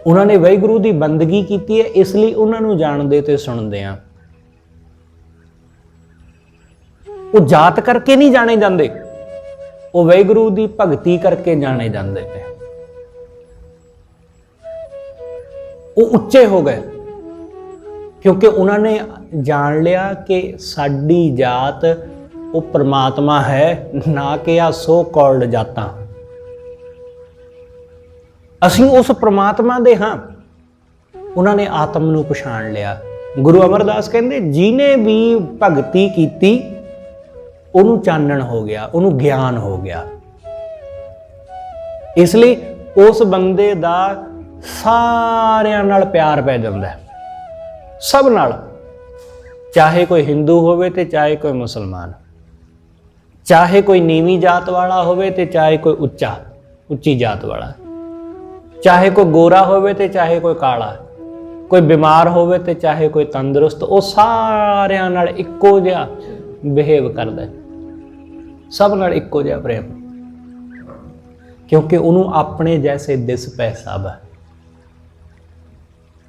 ਉਹਨਾਂ ਨੇ ਵਾਹਿਗੁਰੂ ਦੀ ਬੰਦਗੀ ਕੀਤੀ ਹੈ ਇਸ ਲਈ ਉਹਨਾਂ ਨੂੰ ਜਾਣਦੇ ਤੇ ਸੁਣਦੇ ਹਾਂ। ਉਹ ਜਾਤ ਕਰਕੇ ਨਹੀਂ ਜਾਣੇ ਜਾਂਦੇ, ਉਹ ਵਾਹਿਗੁਰੂ ਦੀ ਭਗਤੀ ਕਰਕੇ ਜਾਣੇ ਜਾਂਦੇ ਨੇ। ਉਹ ਉੱਚੇ ਹੋ ਗਏ ਕਿਉਂਕਿ ਉਹਨਾਂ ਨੇ ਜਾਣ ਲਿਆ ਕਿ ਸਾਡੀ ਜਾਤ ਉਹ ਪਰਮਾਤਮਾ ਹੈ, ਨਾ ਕਿ ਆ ਸੋ ਕਾਲਡ ਜਾਤਾਂ। ਅਸੀਂ ਉਸ ਪਰਮਾਤਮਾ ਦੇ ਹਾਂ। ਉਹਨਾਂ ਨੇ ਆਤਮ ਨੂੰ ਪਛਾਣ ਲਿਆ। ਗੁਰੂ ਅਮਰਦਾਸ ਕਹਿੰਦੇ ਜਿਹਨੇ ਵੀ ਭਗਤੀ ਕੀਤੀ ਉਹਨੂੰ ਚਾਨਣ ਹੋ ਗਿਆ, ਉਹਨੂੰ ਗਿਆਨ ਹੋ ਗਿਆ। ਇਸ ਲਈ ਉਸ ਬੰਦੇ ਦਾ ਸਾਰਿਆਂ ਨਾਲ ਪਿਆਰ ਪੈ ਜਾਂਦਾ ਹੈ, ਸਭ ਨਾਲ, ਚਾਹੇ ਕੋਈ ਹਿੰਦੂ ਹੋਵੇ ਤੇ ਚਾਹੇ ਕੋਈ ਮੁਸਲਮਾਨ, ਚਾਹੇ ਕੋਈ ਨੀਵੀਂ ਜਾਤ ਵਾਲਾ ਹੋਵੇ ਤੇ ਚਾਹੇ ਕੋਈ ਉੱਚੀ ਜਾਤ ਵਾਲਾ, ਚਾਹੇ ਕੋਈ ਗੋਰਾ ਹੋਵੇ ਤੇ ਚਾਹੇ ਕੋਈ ਕਾਲਾ, ਕੋਈ ਬਿਮਾਰ ਹੋਵੇ ਤੇ ਚਾਹੇ ਕੋਈ ਤੰਦਰੁਸਤ, ਉਹ ਸਾਰਿਆਂ ਨਾਲ ਇੱਕੋ ਜਿਹਾ ਬਿਹੇਵ ਕਰਦਾ, ਸਭ ਨਾਲ ਇੱਕੋ ਜਿਹਾ ਪ੍ਰੇਮ, ਕਿਉਂਕਿ ਉਹਨੂੰ ਆਪਣੇ ਜੈਸੇ ਦਿਸ ਪੈ ਸਭ।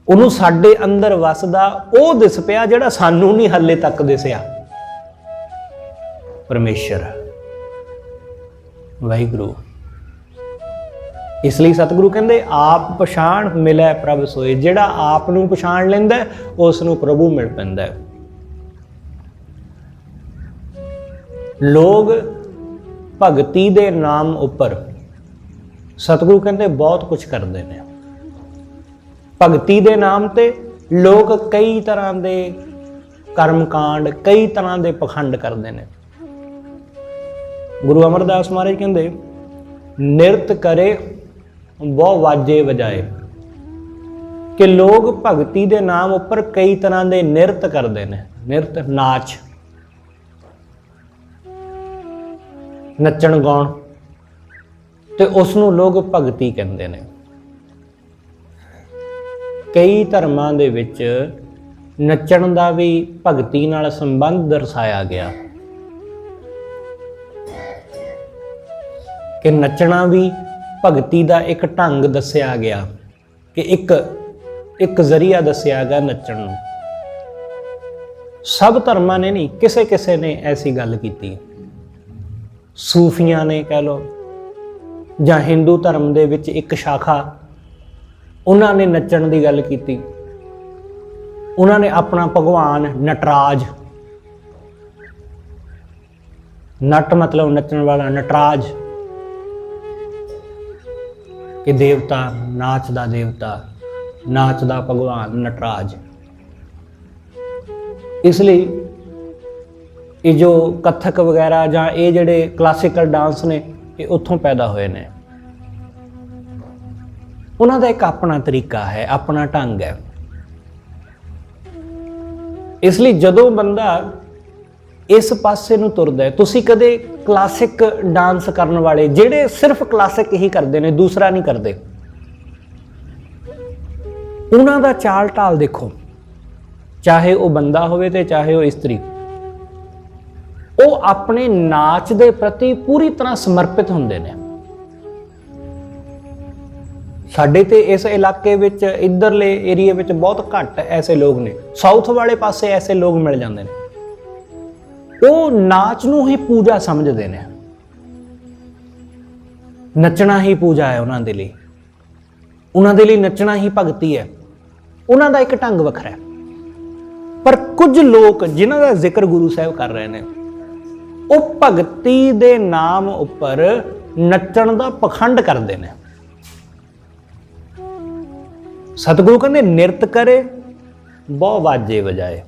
ਉਹਨੂੰ ਸਾਡੇ ਅੰਦਰ ਵਸਦਾ ਉਹ ਦਿਸ ਪਿਆ ਜਿਹੜਾ ਸਾਨੂੰ ਨਹੀਂ ਹਾਲੇ ਤੱਕ ਦਿਸਿਆ, ਪਰਮੇਸ਼ਰ, ਵਾਹਿਗੁਰੂ। ਇਸ ਲਈ ਸਤਿਗੁਰੂ ਕਹਿੰਦੇ ਆਪ ਪਛਾਣ ਮਿਲੈ ਪ੍ਰਭ ਸੋਏ। ਜਿਹੜਾ ਆਪ ਨੂੰ ਪਛਾਣ ਲੈਂਦਾ ਉਸ ਨੂੰ ਪ੍ਰਭੂ ਮਿਲ ਪੈਂਦਾ। ਲੋਕ ਭਗਤੀ ਦੇ ਨਾਮ ਉੱਪਰ ਸਤਿਗੁਰੂ ਕਹਿੰਦੇ ਬਹੁਤ ਕੁਝ ਕਰਦੇ ਨੇ। ਭਗਤੀ ਦੇ ਨਾਮ ਤੇ ਲੋਕ ਕਈ ਤਰ੍ਹਾਂ ਦੇ ਕਰਮਕਾਂਡ, ਕਈ ਤਰ੍ਹਾਂ ਦੇ ਪਖੰਡ ਕਰਦੇ ਨੇ। ਗੁਰੂ ਅਮਰਦਾਸ ਮਹਾਰਾਜ ਕਹਿੰਦੇ ਨਿਰਤ ਕਰੇ ਬਹੁ ਵਾਜੇ ਵਜਾਏ, ਕਿ ਲੋਕ ਭਗਤੀ ਦੇ ਨਾਮ ਉੱਪਰ ਕਈ ਤਰ੍ਹਾਂ ਦੇ ਨਿਰਤ ਕਰਦੇ ਨੇ। ਨਿਰਤ ਨਾਚ, ਨੱਚਣ ਗਾਉਣ, ਤੇ ਉਸ ਨੂੰ ਲੋਕ ਭਗਤੀ ਕਹਿੰਦੇ ਨੇ। ਕਈ ਧਰਮਾਂ ਦੇ ਵਿੱਚ ਨੱਚਣ ਦਾ ਵੀ ਭਗਤੀ ਨਾਲ ਸੰਬੰਧ ਦਰਸਾਇਆ ਗਿਆ ਕਿ ਨੱਚਣਾ ਵੀ ਭਗਤੀ ਦਾ ਇੱਕ ਢੰਗ ਦੱਸਿਆ ਗਿਆ, ਕਿ ਇੱਕ ਜ਼ਰੀਆ ਦੱਸਿਆ ਗਿਆ ਨੱਚਣ ਨੂੰ। ਸਭ ਧਰਮਾਂ ਨੇ ਨਹੀਂ, ਕਿਸੇ ਕਿਸੇ ਨੇ ਐਸੀ ਗੱਲ ਕੀਤੀ। ਸੂਫੀਆਂ ਨੇ ਕਹਿ ਲਓ, ਜਾਂ ਹਿੰਦੂ ਧਰਮ ਦੇ ਵਿੱਚ ਇੱਕ ਸ਼ਾਖਾ, ਉਹਨਾਂ ਨੇ ਨੱਚਣ ਦੀ ਗੱਲ ਕੀਤੀ। ਉਹਨਾਂ ਨੇ ਆਪਣਾ ਭਗਵਾਨ ਨਟਰਾਜ, ਨਟ ਮਤਲਬ ਨੱਚਣ ਵਾਲਾ, ਨਟਰਾਜ ਕਿ ਦੇਵਤਾ, ਨਾਚ ਦਾ ਦੇਵਤਾ, ਨਾਚ ਦਾ ਭਗਵਾਨ ਨਟਰਾਜ। ਇਸ ਲਈ ਇਹ ਜੋ ਕਥਕ ਵਗੈਰਾ ਜਾਂ ਇਹ ਜਿਹੜੇ ਕਲਾਸੀਕਲ ਡਾਂਸ ਨੇ, ਇਹ ਉੱਥੋਂ ਪੈਦਾ ਹੋਏ ਨੇ। ਉਹਨਾਂ ਦਾ ਇੱਕ ਆਪਣਾ ਤਰੀਕਾ ਹੈ, ਆਪਣਾ ਢੰਗ ਹੈ। ਇਸ ਲਈ ਜਦੋਂ ਬੰਦਾ ਇਸ ਪਾਸੇ ਨੂੰ ਤੁਰਦਾ ਹੈ, ਤੁਸੀਂ ਕਦੇ ਕਲਾਸਿਕ ਡਾਂਸ ਕਰਨ ਵਾਲੇ ਜਿਹੜੇ ਸਿਰਫ ਕਲਾਸਿਕ ਹੀ ਕਰਦੇ ਨੇ, ਦੂਸਰਾ ਨਹੀਂ ਕਰਦੇ, ਉਹਨਾਂ ਦਾ ਚਾਲ ਢਾਲ ਦੇਖੋ, ਚਾਹੇ ਉਹ ਬੰਦਾ ਹੋਵੇ ਤੇ ਚਾਹੇ ਉਹ ਇਸਤਰੀ, ਉਹ ਆਪਣੇ ਨਾਚ ਦੇ ਪ੍ਰਤੀ ਪੂਰੀ ਤਰ੍ਹਾਂ ਸਮਰਪਿਤ ਹੁੰਦੇ ਨੇ। ਸਾਡੇ ਤੇ ਇਸ ਇਲਾਕੇ ਵਿੱਚ, ਇੱਧਰਲੇ ਏਰੀਏ ਵਿੱਚ ਬਹੁਤ ਘੱਟ ਐਸੇ ਲੋਕ ਨੇ। ਸਾਊਥ ਵਾਲੇ ਪਾਸੇ ਐਸੇ ਲੋਕ ਮਿਲ ਜਾਂਦੇ ਨੇ, ਉਹ ਨਾਚ ਨੂੰ ਹੀ ਪੂਜਾ ਸਮਝਦੇ ਨੇ। ਨੱਚਣਾ ਹੀ ਪੂਜਾ ਹੈ ਉਹਨਾਂ ਦੇ ਲਈ। ਉਹਨਾਂ ਦੇ ਲਈ ਨੱਚਣਾ ਹੀ ਭਗਤੀ ਹੈ। ਉਹਨਾਂ ਦਾ ਇੱਕ ਢੰਗ ਵੱਖਰਾ ਹੈ। ਪਰ ਕੁਝ ਲੋਕ ਜਿਨ੍ਹਾਂ ਦਾ ਜ਼ਿਕਰ ਗੁਰੂ ਸਾਹਿਬ ਕਰ ਰਹੇ ਨੇ, ਉਹ ਭਗਤੀ ਦੇ ਨਾਮ ਉੱਪਰ ਨੱਚਣ ਦਾ ਪਖੰਡ ਕਰਦੇ ਨੇ। ਸਤਿਗੁਰੂ ਕਹਿੰਦੇ ਨਿਰਤ ਕਰੇ ਬਹੁ ਵਾਜੇ ਵਜਾਏ।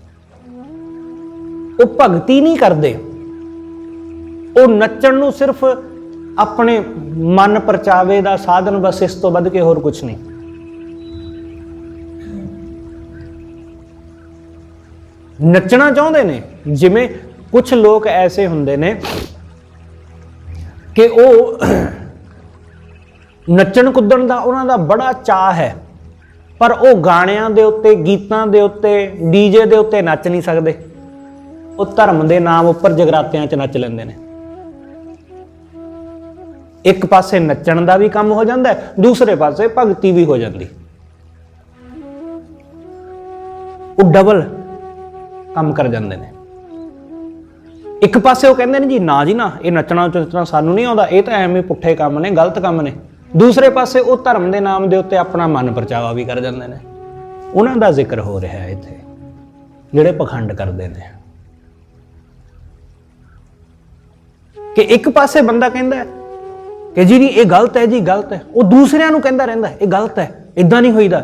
ਉਹ ਭਗਤੀ ਨਹੀਂ ਕਰਦੇ, ਉਹ ਨੱਚਣ ਨੂੰ ਸਿਰਫ ਆਪਣੇ ਮਨ ਪਰਚਾਵੇ ਦਾ ਸਾਧਨ, ਬਸ ਇਸ ਤੋਂ ਵੱਧ ਕੇ ਹੋਰ ਕੁਝ ਨਹੀਂ। ਨੱਚਣਾ ਚਾਹੁੰਦੇ ਨੇ। ਜਿਵੇਂ ਕੁਝ ਲੋਕ ਐਸੇ ਹੁੰਦੇ ਨੇ ਕਿ ਉਹ ਨੱਚਣ ਕੁੱਦਣ ਦਾ ਉਹਨਾਂ ਦਾ ਬੜਾ ਚਾਅ ਹੈ, ਪਰ ਉਹ ਗਾਣਿਆਂ ਦੇ ਉੱਤੇ, ਗੀਤਾਂ ਦੇ ਉੱਤੇ, ਡੀਜੇ ਦੇ ਉੱਤੇ ਨੱਚ ਨਹੀਂ ਸਕਦੇ। ਉਹ ਧਰਮ ਦੇ ਨਾਮ ਉੱਪਰ ਜਗਰਾਤਿਆਂ 'ਚ ਨੱਚ ਲੈਂਦੇ ਨੇ। ਇੱਕ ਪਾਸੇ ਨੱਚਣ ਦਾ ਵੀ ਕੰਮ ਹੋ ਜਾਂਦਾ, ਦੂਸਰੇ ਪਾਸੇ ਭਗਤੀ ਵੀ ਹੋ ਜਾਂਦੀ। ਉਹ ਡਬਲ ਕੰਮ ਕਰ ਜਾਂਦੇ ਨੇ। ਇੱਕ ਪਾਸੇ ਉਹ ਕਹਿੰਦੇ ਨੇ ਜੀ ਨਾ ਜੀ ਨਾ, ਇਹ ਨੱਚਣਾ ਚੁੱਚਣਾ ਸਾਨੂੰ ਨਹੀਂ ਆਉਂਦਾ, ਇਹ ਤਾਂ ਐਵੇਂ ਪੁੱਠੇ ਕੰਮ ਨੇ, ਗਲਤ ਕੰਮ ਨੇ। ਦੂਸਰੇ ਪਾਸੇ ਉਹ ਧਰਮ ਦੇ ਨਾਮ ਦੇ ਉੱਤੇ ਆਪਣਾ ਮਨ ਪਰਚਾਵਾ ਵੀ ਕਰ ਜਾਂਦੇ ਨੇ। ਉਹਨਾਂ ਦਾ ਜ਼ਿਕਰ ਹੋ ਰਿਹਾ ਹੈ ਇੱਥੇ, ਜਿਹੜੇ ਪਖੰਡ ਕਰਦੇ ਨੇ। ਕਿ ਇੱਕ ਪਾਸੇ ਬੰਦਾ ਕਹਿੰਦਾ ਕਿ ਜੀ ਇਹ ਗਲਤ ਹੈ, ਜੀ ਗਲਤ ਹੈ, ਉਹ ਦੂਸਰਿਆਂ ਨੂੰ ਕਹਿੰਦਾ ਰਹਿੰਦਾ ਇਹ ਗਲਤ ਹੈ, ਇਦਾਂ ਨਹੀਂ ਹੋਈਦਾ।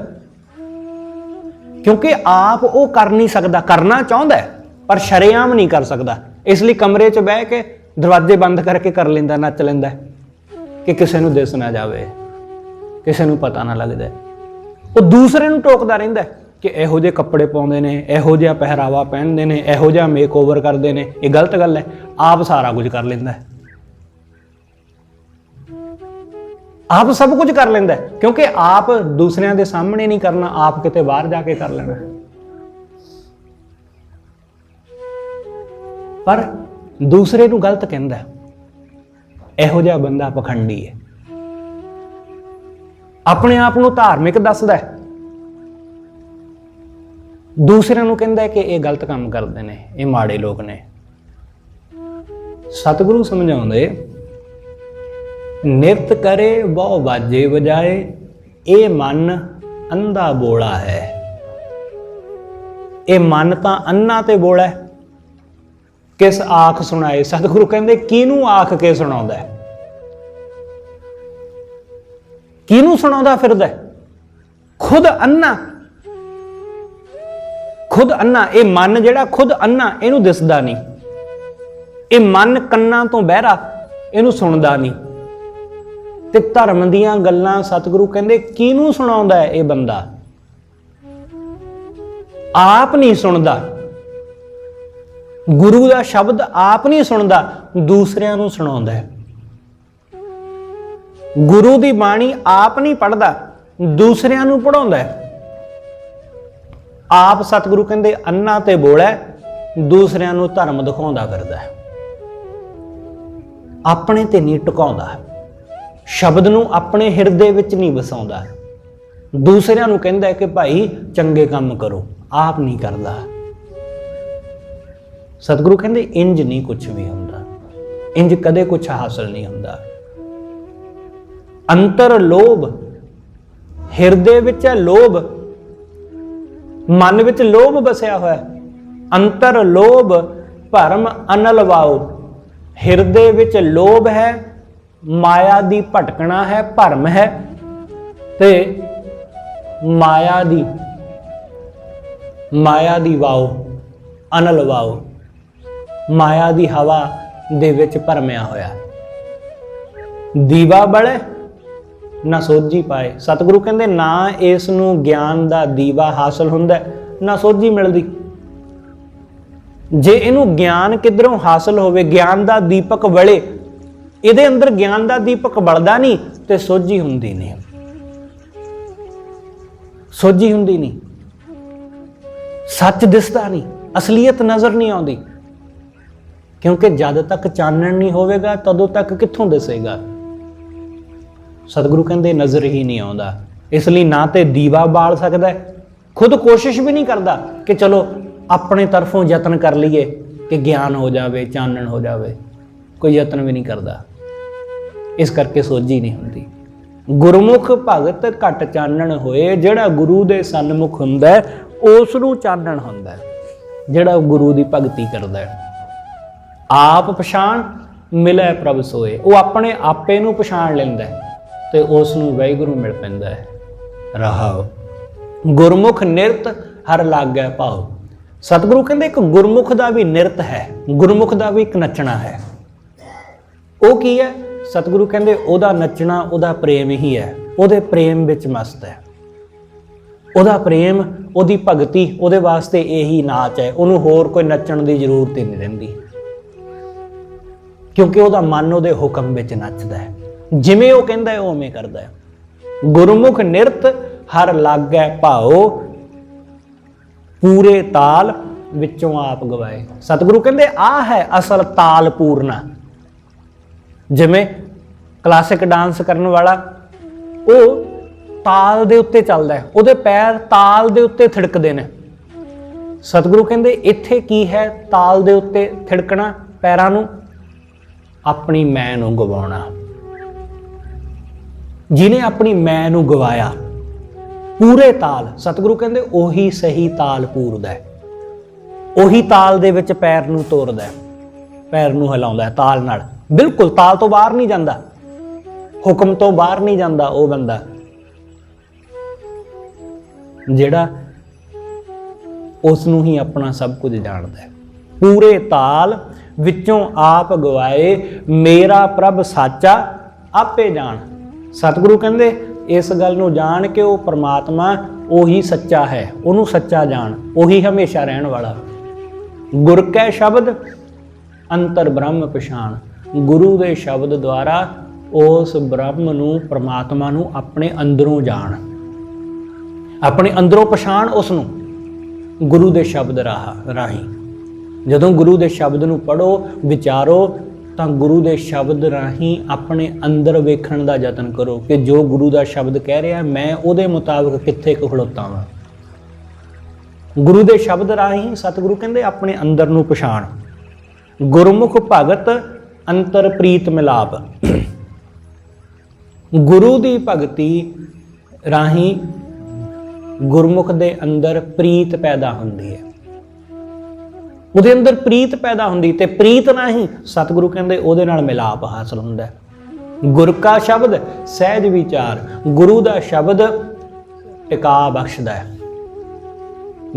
ਕਿਉਂਕਿ ਆਪ ਉਹ ਕਰ ਨਹੀਂ ਸਕਦਾ, ਕਰਨਾ ਚਾਹੁੰਦਾ ਪਰ ਸ਼ਰੇਆਮ ਨਹੀਂ ਕਰ ਸਕਦਾ। ਇਸ ਲਈ ਕਮਰੇ 'ਚ ਬਹਿ ਕੇ ਦਰਵਾਜ਼ੇ ਬੰਦ ਕਰਕੇ ਕਰ ਲੈਂਦਾ, ਨੱਚ ਲੈਂਦਾ ਕਿ ਕਿਸੇ ਨੂੰ ਦਿਸ ਨਾ ਜਾਵੇ, ਕਿਸੇ ਨੂੰ ਪਤਾ ਨਾ ਲੱਗ ਜਾਏ। ਉਹ ਦੂਸਰੇ ਨੂੰ ਟੋਕਦਾ ਰਹਿੰਦਾ ਕਿ ਇਹੋ ਜਿਹੇ ਕੱਪੜੇ ਪਾਉਂਦੇ ਨੇ, ਇਹੋ ਜਿਹਾ ਪਹਿਰਾਵਾ ਪਹਿਨਦੇ ਨੇ, ਇਹੋ ਜਿਹਾ ਮੇਕਓਵਰ ਕਰਦੇ ਨੇ, ਇਹ ਗਲਤ ਗੱਲ ਹੈ। ਆਪ ਸਾਰਾ ਕੁਝ ਕਰ ਲੈਂਦਾ, ਆਪ ਸਭ ਕੁਝ ਕਰ ਲੈਂਦਾ, ਕਿਉਂਕਿ ਆਪ ਦੂਸਰਿਆਂ ਦੇ ਸਾਹਮਣੇ ਨਹੀਂ ਕਰਨਾ, ਆਪ ਕਿਤੇ ਬਾਹਰ ਜਾ ਕੇ ਕਰ ਲੈਣਾ। ਪਰ ਦੂਸਰੇ ਨੂੰ ਗਲਤ ਕਹਿੰਦਾ। ਇਹੋ ਜਿਹਾ ਬੰਦਾ ਪਖੰਡੀ ਹੈ। ਆਪਣੇ ਆਪ ਨੂੰ ਧਾਰਮਿਕ ਦੱਸਦਾ, ਦੂਸਰਿਆਂ ਨੂੰ ਕਹਿੰਦਾ ਕਿ ਇਹ ਗਲਤ ਕੰਮ ਕਰਦੇ ਨੇ, ਇਹ ਮਾੜੇ ਲੋਕ ਨੇ। ਸਤਿਗੁਰੂ ਸਮਝਾਉਂਦੇ ਨਿਰਤ ਕਰੇ ਬਹੁ ਵਾਜੇ ਵਜਾਏ, ਇਹ ਮਨ ਅੰਧਾ ਬੋਲਾ ਹੈ। ਇਹ ਮਨ ਤਾਂ ਅੰਨਾ ਤੇ ਬੋਲਾ ਹੈ। ਕਿਸ ਆਖ ਸੁਣਾਏ। ਸਤਿਗੁਰੂ ਕਹਿੰਦੇ ਕਿਹਨੂੰ ਆਖ ਕੇ ਸੁਣਾਉਂਦਾ, ਕਿਹਨੂੰ ਸੁਣਾਉਂਦਾ ਫਿਰਦਾ? ਖੁਦ ਅੰਨਾ, ਖੁਦ ਅੰਨਾ। ਇਹ ਮਨ ਜਿਹੜਾ ਖੁਦ ਅੰਨਾ, ਇਹਨੂੰ ਦਿਸਦਾ ਨਹੀਂ। ਇਹ ਮਨ ਕੰਨਾਂ ਤੋਂ ਬਹਿਰਾ, ਇਹਨੂੰ ਸੁਣਦਾ ਨਹੀਂ। ਤੇ ਧਰਮ ਦੀਆਂ ਗੱਲਾਂ ਸਤਿਗੁਰੂ ਕਹਿੰਦੇ ਕਿਹਨੂੰ ਸੁਣਾਉਂਦਾ ਹੈ ਇਹ ਬੰਦਾ? ਆਪ ਨਹੀਂ ਸੁਣਦਾ, ਗੁਰੂ ਦਾ ਸ਼ਬਦ ਆਪ ਨਹੀਂ ਸੁਣਦਾ, ਦੂਸਰਿਆਂ ਨੂੰ ਸੁਣਾਉਂਦਾ ਹੈ। ਗੁਰੂ ਦੀ ਬਾਣੀ ਆਪ ਨਹੀਂ ਪੜ੍ਹਦਾ, ਦੂਸਰਿਆਂ ਨੂੰ ਪੜ੍ਹਾਉਂਦਾ ਹੈ। ਆਪ ਸਤਿਗੁਰੂ ਕਹਿੰਦੇ ਅੰਨਾ ਤੇ ਬੋਲਾ, ਦੂਸਰਿਆਂ ਨੂੰ ਧਰਮ ਦਿਖਾਉਂਦਾ ਫਿਰਦਾ ਹੈ। ਆਪਣੇ ਤੇ ਨਹੀਂ ਟਿਕਾਉਂਦਾ, ਸ਼ਬਦ ਨੂੰ ਆਪਣੇ ਹਿਰਦੇ ਵਿੱਚ ਨਹੀਂ ਵਸਾਉਂਦਾ। ਦੂਸਰਿਆਂ ਨੂੰ ਕਹਿੰਦਾ ਕਿ ਭਾਈ ਚੰਗੇ ਕੰਮ ਕਰੋ, ਆਪ ਨਹੀਂ ਕਰਦਾ। ਸਤਿਗੁਰੂ ਕਹਿੰਦੇ ਇੰਜ ਨਹੀਂ ਕੁਝ ਵੀ ਹੁੰਦਾ, ਇੰਜ ਕਦੇ ਕੁਝ ਹਾਸਲ ਨਹੀਂ ਹੁੰਦਾ। ਅੰਤਰ ਲੋਭ, ਹਿਰਦੇ ਵਿੱਚ ਹੈ ਲੋਭ, ਮਨ ਵਿੱਚ ਲੋਭ ਵਸਿਆ ਹੋਇਆ। ਅੰਤਰ ਲੋਭ ਭਰਮ ਅਨਲ ਵਾਓ। ਹਿਰਦੇ ਵਿੱਚ ਲੋਭ ਹੈ, ਮਾਇਆ ਦੀ ਭਟਕਣਾ ਹੈ, ਭਰਮ ਹੈ, ਤੇ ਮਾਇਆ ਦੀ ਵਾਓ, ਅਨਲ ਵਾਓ, ਮਾਇਆ ਦੀ ਹਵਾ ਦੇ ਵਿੱਚ ਭਰਮਿਆ ਹੋਇਆ। ਦੀਵਾ ਬਲੇ ਨਾ ਸੋਝੀ ਪਾਏ। ਸਤਿਗੁਰੂ ਕਹਿੰਦੇ ਨਾ ਇਸ ਨੂੰ ਗਿਆਨ ਦਾ ਦੀਵਾ ਹਾਸਲ ਹੁੰਦਾ, ਨਾ ਸੋਝੀ ਮਿਲਦੀ। ਜੇ ਇਹਨੂੰ ਗਿਆਨ ਕਿੱਧਰੋਂ ਹਾਸਲ ਹੋਵੇ, ਗਿਆਨ ਦਾ ਦੀਪਕ ਬਲੇ, ਇਹਦੇ ਅੰਦਰ ਗਿਆਨ ਦਾ ਦੀਪਕ ਬਲਦਾ ਨਹੀਂ ਤੇ ਸੋਝੀ ਹੁੰਦੀ ਨਹੀਂ, ਸੋਝੀ ਹੁੰਦੀ ਨਹੀਂ, ਸੱਚ ਦਿਸਦਾ ਨਹੀਂ, ਅਸਲੀਅਤ ਨਜ਼ਰ ਨਹੀਂ ਆਉਂਦੀ। ਕਿਉਂਕਿ ਜਦ ਤੱਕ ਚਾਨਣ ਨਹੀਂ ਹੋਵੇਗਾ ਤਦੋਂ ਤੱਕ ਕਿੱਥੋਂ ਦਿਸੇਗਾ? ਸਤਿਗੁਰੂ ਕਹਿੰਦੇ ਨਜ਼ਰ ਹੀ ਨਹੀਂ ਆਉਂਦਾ। ਇਸ ਲਈ ਨਾ ਤੇ ਦੀਵਾ ਬਾਲ ਸਕਦਾ, ਖੁਦ ਕੋਸ਼ਿਸ਼ ਵੀ ਨਹੀਂ ਕਰਦਾ ਕਿ ਚਲੋ ਆਪਣੇ ਤਰਫੋਂ ਯਤਨ ਕਰ ਲਈਏ ਕਿ ਗਿਆਨ ਹੋ ਜਾਵੇ, ਚਾਨਣ ਹੋ ਜਾਵੇ। ਕੋਈ ਯਤਨ ਵੀ ਨਹੀਂ ਕਰਦਾ। इस करके सोझी नहीं हुंदी। गुरमुख भगत घट चानण होए, जिहड़ा गुरु दे सन्मुख हुंदा है उस नूं चानण हुंदा है, जिहड़ा गुरु दी भगती करदा है। आप पछाण मिलै प्रभ सोए, वो अपने आपे नूं पछाण लैंदा है ते उस नूं वाहिगुरू मिल पैंदा है। रहाओ गुरमुख निरत हर लागै भाओ। सतगुरु कहंदे एक गुरमुख दा भी निरत है, गुरमुख दा भी एक नचना है। वो की है? सतगुरु कहंदे ओदा नचना ओदा प्रेम ही है, ओदे प्रेम विच मस्त है। ओदा प्रेम, ओदी भगती, ओदे वास्ते यही नाच है, उन्होंने होर कोई नचण दी जरूरत ही नहीं रहिंदी, क्योंकि ओदा मन ओदे हुक्म विच नचदा है, जिवें वो कहंदा है उवें करदा है। गुरमुख निरत हर लागै भाओ, पूरे ताल विचों आप गवाए। सतगुरु कहंदे आ है असल ताल पूरना। जिवें क्लासिक डांस करने वाला वो ताल दे उत्ते चलदा है, उहदे पैर ताल दे उत्ते थिड़कदे ने। सतगुरु कहंदे इत्थे की है ताल दे उत्ते थिड़कना, पैरां नूं अपनी मैं नूं गवाउणा। जिन्हें अपनी मैं नूं गवाया पूरे ताल, सतगुरु कहंदे ओही सही ताल पूरदा है, ओही ताल दे विच पैर नूं तोरदा है, पैर नूं हिलाउंदा है ताल नाल। बिल्कुल ताल तो बाहर नहीं जाता, हुक्म तो बाहर नहीं जाता वो बंदा जिहड़ा उसनूं ही अपना सब कुछ जानता है। पूरे ताल विचों आप गवाए, मेरा प्रभ साचा आपे जान। सतगुरु कहंदे इस गल नूं जान के वो परमात्मा ओही सच्चा है, उहनूं सच्चा जान, ओही हमेशा रहण वाला। गुर कै शब्द अंतर ब्रह्म पछाण। गुरु दे शब्द द्वारा उस ब्रह्म नूं, परमात्मा नूं अपने अंदरों जान, अपने अंदरों पछाण उसनूं गुरु दे शब्द राही। जदों गुरु दे शब्द नूं पढ़ो विचारो तां गुरु दे शब्द राही अपने अंदर वेखण दा यतन करो कि जो गुरु दा शब्द कह रहा मैं उहदे मुताबिक कित्थे खड़ोता वां। गुरु दे शब्द राही सतगुरु कहंदे अपने अंदर नूं पछाण। गुरमुख भगत अंतर प्रीत मिलाप। गुरु दी भगती राही गुरमुख दे अंदर प्रीत पैदा हुंदी है, ਉਹਦੇ ਅੰਦਰ ਪ੍ਰੀਤ ਪੈਦਾ ਹੁੰਦੀ ਤੇ ਪ੍ਰੀਤ ਨਾਲ ਹੀ ਸਤਿਗੁਰੂ ਕਹਿੰਦੇ ਉਹਦੇ ਨਾਲ ਮਿਲਾਪ ਹਾਸਲ ਹੁੰਦਾ ਹੈ। ਗੁਰ ਕਾ ਸ਼ਬਦ ਸਹਿਜ ਵਿਚਾਰ। ਗੁਰੂ ਦਾ ਸ਼ਬਦ ਟਿਕਾ ਬਖਸ਼ਦਾ ਹੈ।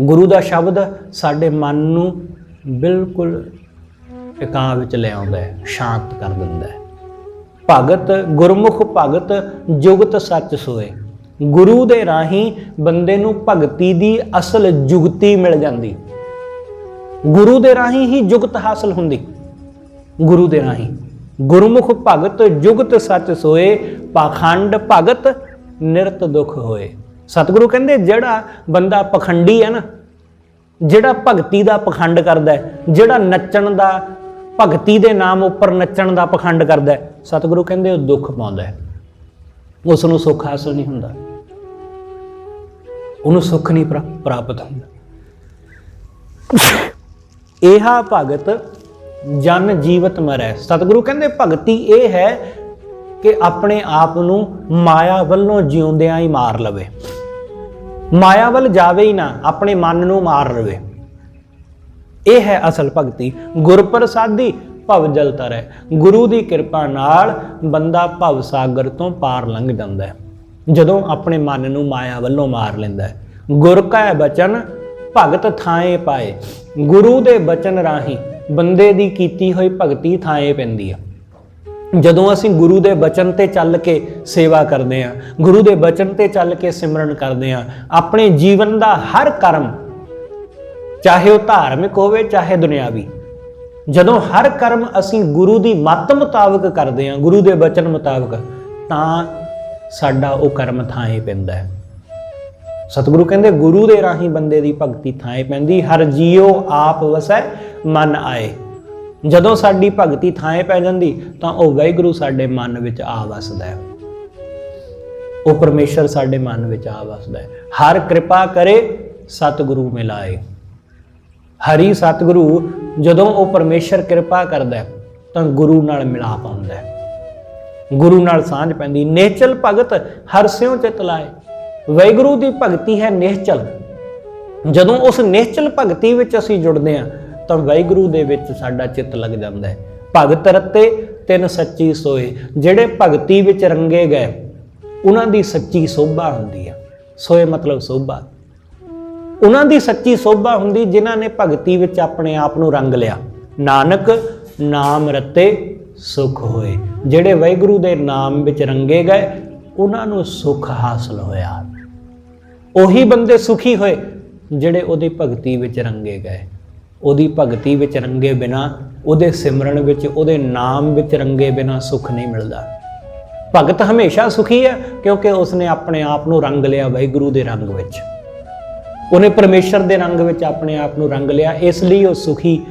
ਗੁਰੂ ਦਾ ਸ਼ਬਦ ਸਾਡੇ ਮਨ ਨੂੰ ਬਿਲਕੁਲ ਟਿਕਾ ਵਿੱਚ ਲੈ ਆਉਂਦਾ ਹੈ, ਸ਼ਾਂਤ ਕਰ ਦਿੰਦਾ ਹੈ। ਭਗਤ ਗੁਰਮੁਖ ਭਗਤ ਜੁਗਤ ਸੱਚ ਸੋਏ। ਗੁਰੂ ਦੇ ਰਾਹੀਂ ਬੰਦੇ ਨੂੰ ਭਗਤੀ ਦੀ ਅਸਲ ਜੁਗਤੀ ਮਿਲ ਜਾਂਦੀ। गुरु दे राही ही जुगत हासिल हुंदी। गुरु दे राही गुरमुख भगत जुगत सच सोए, पाखंड भगत निरत दुख होए। सतगुरु कहंदे जिहड़ा बंदा पखंडी है ना, जिहड़ा भगती दा पखंड करदा है, जिहड़ा नच्चण दा भगती दे नाम उपर नच्चण दा पखंड करदा है, सतगुरु कहंदे वो दुख पाउंदा है, उस नूं सुख हासिल नहीं हुंदा, उहनूं सुख नहीं प्राप्त हुंदा। इहा भगत जन जीवत मरै। सतगुरु कहंदे भगती ये है कि अपने आप नूं माया वल्लों जिउंदियां ही मार लवे, माया वल जावे ही ना, अपने मन नूं मार लवे। यह है असल भगती। गुर प्रसादी भव जल तरै। गुरु की कृपा नाल बंदा भव सागर तो पार लंघ जांदा है जदों अपने मन नूं माया वल्लों मार लैंदा है। गुर कै बचन भगत थाए पाए। गुरु दे बचन राही बंदे दी कीती हुई भगती थाए पैंदी है। जदों असीं गुरु दे बचन ते चल के सेवा करते हैं, गुरु दे बचन ते चल के सिमरन करते हैं, अपने जीवन का हर कर्म चाहे वह धार्मिक होवे चाहे दुनियावी, जदों हर कर्म असीं गुरु की मत मुताबिक करते हैं, गुरु के बचन मुताबिक, तां साडा वो कर्म थाए पैंदा है। सतगुरु कहंदे गुरु दे राही बंदे दी भगती थाए पैंदी। हर जीओ आप वसै मन आए। जदों साडी भगती थाए पै जांदी तां ओह वाहिगुरू साडे मन विच आ वसदा है, ओह परमेश्वर साडे मन विच आ वसदा है। हर कृपा करे सतगुरु मिलाए। हरि सतगुरु जदों ओह परमेश्वर कृपा करदा है तां गुरु नाल मिलाप आउंदा है। ਗੁਰੂ ਨਾਲ ਸਾਂਝ ਪੈਂਦੀ। ਨਿਹਚਲ ਭਗਤ ਹਰਿ ਸਿਉ ਚਿਤ ਲਾਏ। ਵਾਹਿਗੁਰੂ ਦੀ ਭਗਤੀ ਹੈ ਨਿਹਚਲ। ਜਦੋਂ ਉਸ ਨਿਹਚਲ ਭਗਤੀ ਵਿੱਚ ਅਸੀਂ ਜੁੜਦੇ ਹਾਂ ਤਾਂ ਵਾਹਿਗੁਰੂ ਦੇ ਵਿੱਚ ਸਾਡਾ ਚਿੱਤ ਲੱਗ ਜਾਂਦਾ ਹੈ। ਭਗਤ ਰਤੇ ਤਿਨ ਸੱਚੀ ਸੋਏ। ਜਿਹੜੇ ਭਗਤੀ ਵਿੱਚ ਰੰਗੇ ਗਏ ਉਹਨਾਂ ਦੀ ਸੱਚੀ ਸੋਭਾ ਹੁੰਦੀ ਆ। ਸੋਏ ਮਤਲਬ ਸੋਭਾ। ਉਹਨਾਂ ਦੀ ਸੱਚੀ ਸੋਭਾ ਹੁੰਦੀ ਜਿਨ੍ਹਾਂ ਨੇ ਭਗਤੀ ਵਿੱਚ ਆਪਣੇ ਆਪ ਨੂੰ ਰੰਗ ਲਿਆ। ਨਾਨਕ ਨਾਮ ਰਤੇ ਸੁਖ ਹੋਏ। ਜਿਹੜੇ ਵਾਹਿਗੁਰੂ ਦੇ ਨਾਮ ਵਿੱਚ ਰੰਗੇ ਗਏ ਉਹਨਾਂ ਨੂੰ ਸੁਖ ਹਾਸਲ ਹੋਇਆ। ਉਹੀ ਬੰਦੇ ਸੁਖੀ ਹੋਏ ਜਿਹੜੇ ਉਹਦੀ ਭਗਤੀ ਵਿੱਚ ਰੰਗੇ ਗਏ। ਉਹਦੀ ਭਗਤੀ ਵਿੱਚ ਰੰਗੇ ਬਿਨਾ, ਉਹਦੇ ਸਿਮਰਨ ਵਿੱਚ, ਉਹਦੇ ਨਾਮ ਵਿੱਚ ਰੰਗੇ ਬਿਨਾ ਸੁਖ ਨਹੀਂ ਮਿਲਦਾ। ਭਗਤ ਹਮੇਸ਼ਾ ਸੁਖੀ ਹੈ ਕਿਉਂਕਿ ਉਸਨੇ ਆਪਣੇ ਆਪ ਨੂੰ ਰੰਗ ਲਿਆ ਵਾਹਿਗੁਰੂ ਦੇ ਰੰਗ ਵਿੱਚ। ਉਹਨੇ ਪਰਮੇਸ਼ਰ ਦੇ ਰੰਗ ਵਿੱਚ ਆਪਣੇ ਆਪ ਨੂੰ ਰੰਗ ਲਿਆ, ਇਸ ਲਈ ਉਹ ਸੁਖੀ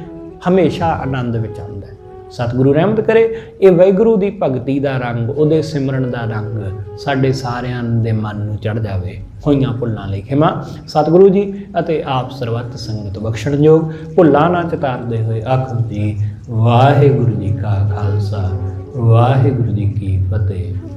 ਹਮੇਸ਼ਾ ਆਨੰਦ ਵਿੱਚ ਆਉਂਦਾ ਹੈ। ਸਤਿਗੁਰੂ ਰਹਿਮਤ ਕਰੇ ਇਹ ਵਾਹਿਗੁਰੂ ਦੀ ਭਗਤੀ ਦਾ ਰੰਗ, ਉਹਦੇ ਸਿਮਰਨ ਦਾ ਰੰਗ ਸਾਡੇ ਸਾਰਿਆਂ ਦੇ ਮਨ ਨੂੰ ਚੜ੍ਹ ਜਾਵੇ। ਹੋਈਆਂ ਭੁੱਲਾਂ ਲਈ ਖਿਮਾ ਸਤਿਗੁਰੂ ਜੀ ਅਤੇ ਆਪ ਸਰਬੱਤ ਸੰਗਤ ਬਖਸ਼ਣਯੋਗ। ਭੁੱਲਾਂ ਨਾ ਚਤਾਰਦੇ ਹੋਏ ਆਖੋ ਜੀ ਵਾਹਿਗੁਰੂ ਜੀ ਕਾ ਖਾਲਸਾ ਵਾਹਿਗੁਰੂ ਜੀ ਕੀ ਫਤਿਹ।